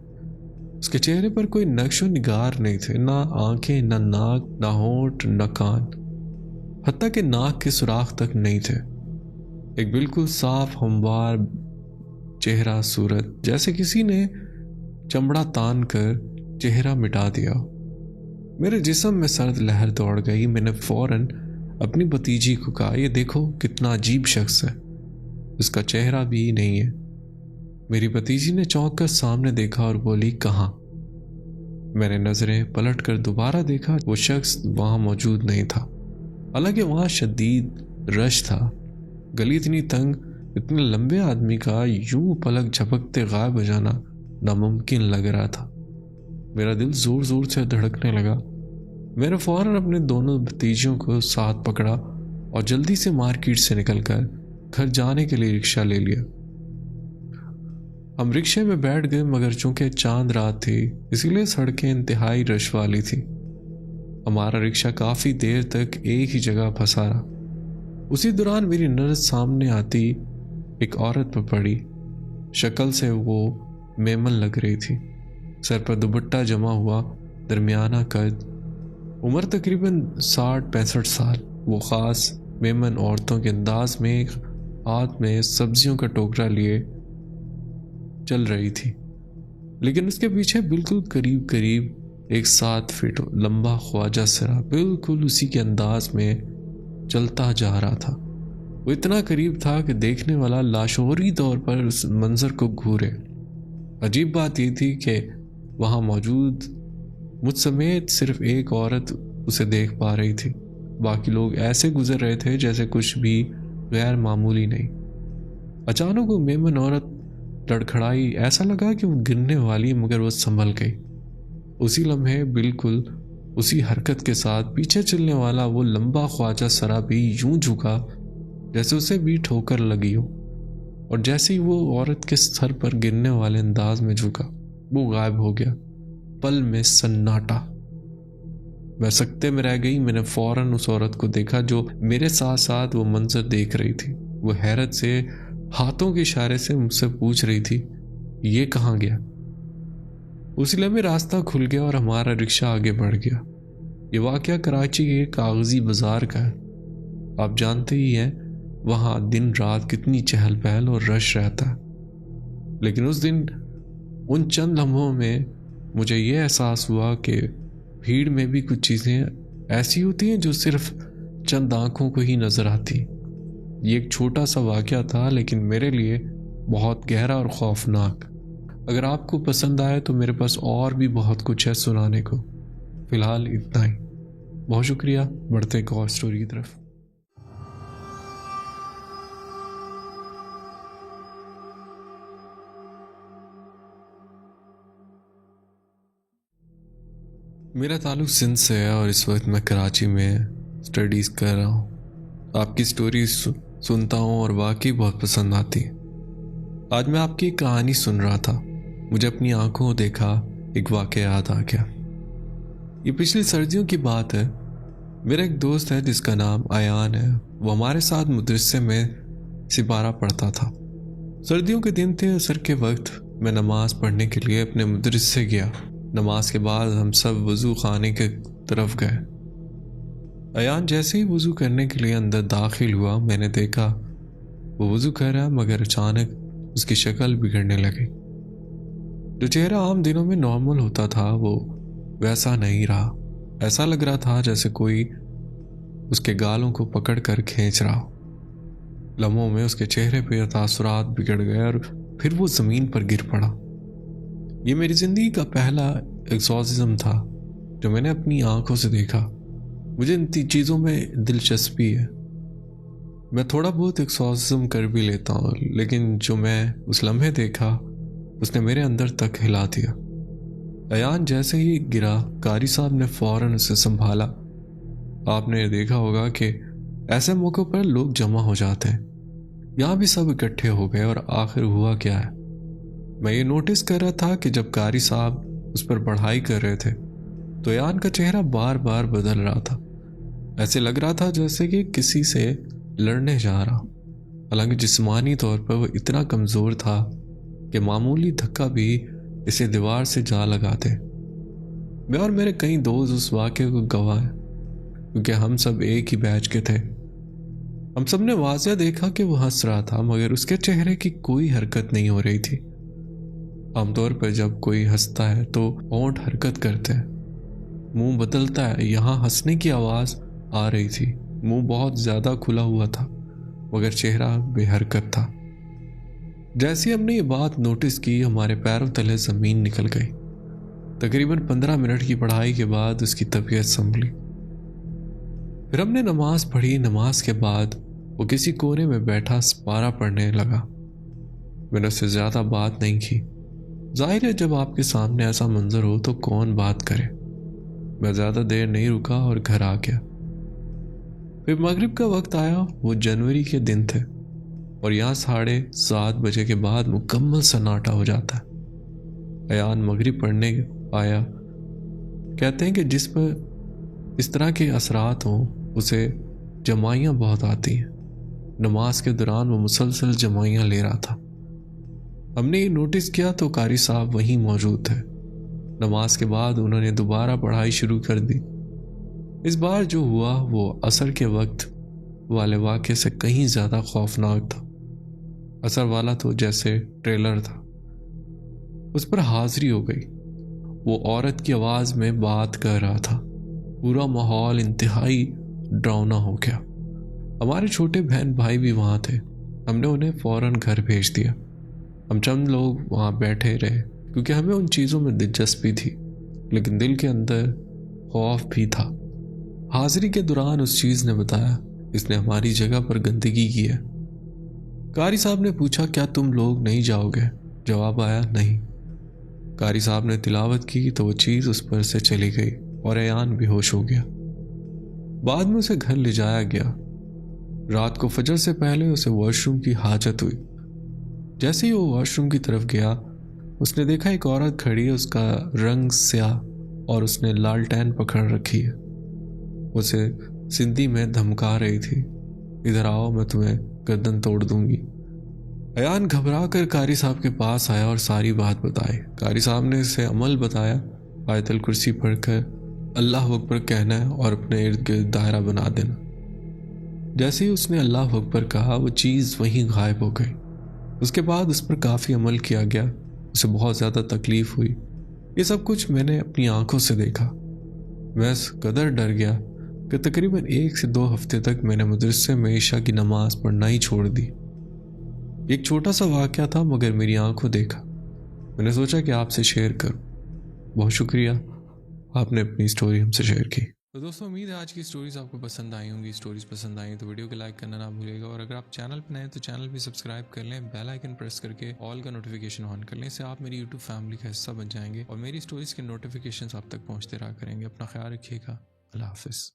उसके चेहरे पर कोई नक्शो निगार नहीं थे, ना आंखें, ना नाक, ना होंठ, ना कान, हत्ता कि नाक के सुराख तक नहीं थे। एक बिल्कुल साफ हमवार चेहरा, सूरत जैसे किसी ने चमड़ा तान कर चेहरा मिटा दिया। मेरे जिस्म में सर्द लहर दौड़ गई। मैंने फौरन अपनी भतीजी को कहा, ये देखो कितना अजीब शख्स है, इसका चेहरा भी नहीं है। मेरी भतीजी ने चौंक कर सामने देखा और बोली, कहाँ? मैंने नजरें पलट कर दोबारा देखा। वो शख्स वहां मौजूद नहीं था। हालांकि वहां शदीद रश था। गली इतनी तंग, इतने लंबे आदमी का यूं पलक झपकते गायब हो जाना नामुमकिन लग रहा था। मेरा दिल जोर जोर से धड़कने लगा। मैंने फौरन अपने दोनों भतीजियों को साथ पकड़ा और जल्दी से मार्केट से निकलकर घर जाने के लिए रिक्शा ले लिया। हम रिक्शे में बैठ गए, मगर चूंकि चांद रात थी इसीलिए सड़कें इंतहाई रश वाली थी। हमारा रिक्शा काफी देर तक एक ही जगह फंसा रहा। उसी दौरान मेरी नजर सामने आती एक औरत पर पड़ी। शक्ल से वो मेमन लग रही थी। सर पर दुपट्टा जमा हुआ, दरमियाना कद, उम्र तकरीबन 60-65 साल। वो खास मेमन औरतों के अंदाज में हाथ में सब्जियों का टोकरा लिए चल रही थी, लेकिन उसके पीछे बिल्कुल करीब करीब एक 7 फीट लंबा ख्वाजा सरा बिल्कुल उसी के अंदाज में चलता जा रहा था। वो इतना करीब था कि देखने वाला लाशोरी तौर पर उस मंजर को घूरे। अजीब बात यह थी कि वहां मौजूद मुझ समेत सिर्फ एक औरत उसे देख पा रही थी। बाकी लोग ऐसे गुजर रहे थे जैसे कुछ भी गैर मामूली नहीं। अचानक वो मेमन औरत लड़खड़ाई। ऐसा लगा कि वो गिरने वाली, मगर वो संभल गई। उसी लम्हे बिल्कुल उसी हरकत के साथ पीछे चलने वाला वो लंबा ख्वाजा सरा भी यूं झुका जैसे उसे भी ठोकर लगी हो, और जैसे ही वो औरत के सर पर गिरने वाले अंदाज में झुका, वो गायब हो गया। पल में सन्नाटा। मैं सकते में रह गई। मैंने फौरन उस औरत को देखा जो मेरे साथ साथ वो मंजर देख रही थी। वो हैरत से हाथों के इशारे से मुझसे पूछ रही थी, ये कहाँ गया? उसी लम्हे रास्ता खुल गया और हमारा रिक्शा आगे बढ़ गया। ये वाकया कराची के कागजी बाजार का है। आप जानते ही हैं वहाँ दिन रात कितनी चहल पहल और रश रहता है। लेकिन उस दिन उन चंद लम्हों में मुझे ये एहसास हुआ कि भीड़ में भी कुछ चीज़ें ऐसी होती हैं जो सिर्फ चंद आंखों को ही नजर आती। ये एक छोटा सा वाकया था, लेकिन मेरे लिए बहुत गहरा और खौफनाक। अगर आपको पसंद आए तो मेरे पास और भी बहुत कुछ है सुनाने को। फिलहाल इतना ही। बहुत शुक्रिया। बढ़ते एक और स्टोरी की तरफ। मेरा ताल्लुक सिंध से है और इस वक्त मैं कराची में स्टडीज़ कर रहा हूँ। आपकी स्टोरी सुनता हूँ और वाकई बहुत पसंद आती है। आज मैं आपकी एक कहानी सुन रहा था। मुझे अपनी आंखों देखा एक वाकया याद आ गया। ये पिछली सर्दियों की बात है। मेरा एक दोस्त है जिसका नाम अयान है। वो हमारे साथ मदरसे में सिपारा पढ़ता था। सर्दियों के दिन थे। असर के वक्त मैं नमाज पढ़ने के लिए अपने मदरसे गया। नमाज के बाद हम सब वज़ू खाने के तरफ गए। अयान जैसे ही वज़ू करने के लिए अंदर दाखिल हुआ, मैंने देखा वो वज़ू कर रहा, मगर अचानक उसकी शक्ल बिगड़ने लगी। जो चेहरा आम दिनों में नॉर्मल होता था वो वैसा नहीं रहा। ऐसा लग रहा था जैसे कोई उसके गालों को पकड़ कर खींच रहा हो। लम्हों में उसके चेहरे पे तासुरात बिगड़ गए और फिर वो ज़मीन पर गिर पड़ा। ये मेरी ज़िंदगी का पहला एक्सॉर्सिज्म था जो मैंने अपनी आंखों से देखा। मुझे इन चीज़ों में दिलचस्पी है। मैं थोड़ा बहुत एक्सॉर्सिज्म कर भी लेता हूँ, लेकिन जो मैं उस लम्हे देखा उसने मेरे अंदर तक हिला दिया। अयान जैसे ही गिरा, कारी साहब ने फौरन उसे संभाला। आपने देखा होगा कि ऐसे मौक़ों पर लोग जमा हो जाते हैं। यहाँ भी सब इकट्ठे हो गए और आखिर हुआ क्या है। मैं ये नोटिस कर रहा था कि जब कारी साहब उस पर बढ़ाई कर रहे थे तो अयान का चेहरा बार बार बदल रहा था। ऐसे लग रहा था जैसे कि किसी से लड़ने जा रहा। हालांकि जिस्मानी तौर पर वह इतना कमज़ोर था कि मामूली धक्का भी इसे दीवार से जा लगाते। मैं और मेरे कई दोस्त उस वाक़े को गवाह हैं, क्योंकि हम सब एक ही बैच के थे। हम सब ने वाज़ह देखा कि वह हंस रहा था, मगर उसके चेहरे की कोई हरकत नहीं हो रही थी। आमतौर पर जब कोई हंसता है तो होंठ हरकत करते हैं, मुंह बदलता है। यहाँ हंसने की आवाज़ आ रही थी। मुंह बहुत ज़्यादा खुला हुआ था, मगर चेहरा बेहरकत था। जैसे हमने ये बात नोटिस की, हमारे पैरों तले ज़मीन निकल गई। तकरीबन 15 मिनट की पढ़ाई के बाद उसकी तबीयत संभली। फिर हमने नमाज पढ़ी। नमाज के बाद वो किसी कोने में बैठा पारा पढ़ने लगा। मैंने उससे ज़्यादा बात नहीं की। जाहिर है, जब आपके सामने ऐसा मंजर हो तो कौन बात करे। मैं ज़्यादा देर नहीं रुका और घर आ गया। फिर मगरिब का वक्त आया। वो जनवरी के दिन थे और यहाँ 7:30 बजे के बाद मुकम्मल सन्नाटा हो जाता है। अयान मगरिब पढ़ने आया। कहते हैं कि जिस पर इस तरह के असरात हों उसे जमाइयाँ बहुत आती हैं। नमाज के दौरान वो मुसलसल जमाइयाँ ले रहा था। हमने ये नोटिस किया तो कारी साहब वहीं मौजूद थे। नमाज के बाद उन्होंने दोबारा पढ़ाई शुरू कर दी। इस बार जो हुआ वो असर के वक्त वाले वाक़े से कहीं ज़्यादा खौफनाक था। असर वाला तो जैसे ट्रेलर था, उस पर हाजिरी हो गई। वो औरत की आवाज़ में बात कर रहा था। पूरा माहौल इंतहाई डरावना हो गया। हमारे छोटे बहन भाई भी वहाँ थे। हमने उन्हें फ़ौरन घर भेज दिया। हम चंद लोग वहाँ बैठे रहे, क्योंकि हमें उन चीज़ों में दिलचस्पी थी, लेकिन दिल के अंदर खौफ भी था। हाजिरी के दौरान उस चीज़ ने बताया, इसने हमारी जगह पर गंदगी की है। कारी साहब ने पूछा, क्या तुम लोग नहीं जाओगे? जवाब आया, नहीं। कारी साहब ने तिलावत की तो वो चीज़ उस पर से चली गई और अयान बेहोश हो गया। बाद में उसे घर ले जाया गया। रात को फजर से पहले उसे वॉशरूम की हाजत हुई। जैसे ही वो वॉशरूम की तरफ गया, उसने देखा एक औरत खड़ी है। उसका रंग स्याह और उसने लालटेन पकड़ रखी है। उसे सिंधी में धमका रही थी, इधर आओ, मैं तुम्हें गर्दन तोड़ दूंगी। अयान घबरा कर कारी साहब के पास आया और सारी बात बताई। कारी साहब ने इसे अमल बताया। आयतल कुर्सी पढ़कर अल्लाह अकबर कहना है और अपने इर्द गिर्द दायरा बना देना। जैसे ही उसने अल्लाह अकबर कहा, वो चीज़ वहीं गायब हो गई। उसके बाद उस पर काफ़ी अमल किया गया। उसे बहुत ज़्यादा तकलीफ़ हुई। ये सब कुछ मैंने अपनी आंखों से देखा। मैं इस कदर डर गया कि तकरीबन 1 से 2 हफ्ते तक मैंने मदरसे में ईशा की नमाज पढ़ना ही छोड़ दी। एक छोटा सा वाक़या था, मगर मेरी आंखों देखा। मैंने सोचा कि आपसे शेयर करूं। बहुत शुक्रिया, आपने अपनी स्टोरी हमसे शेयर की। तो दोस्तों, उम्मीद है आज की स्टोरीज आपको पसंद आई होंगी। स्टोरीज पसंद आई तो वीडियो को लाइक करना ना भूलिएगा, और अगर आप चैनल पर नए हैं तो चैनल भी सब्सक्राइब कर लें। बेल आइकन प्रेस करके ऑल का नोटिफिकेशन ऑन कर लें। इससे आप मेरी यूट्यूब फैमिली का हिस्सा बन जाएंगे और मेरी स्टोरीज के नोटिफिकेशन आप तक पहुँचते रहा करेंगे। अपना ख्याल रखिएगा। अल्लाह हाफिज़।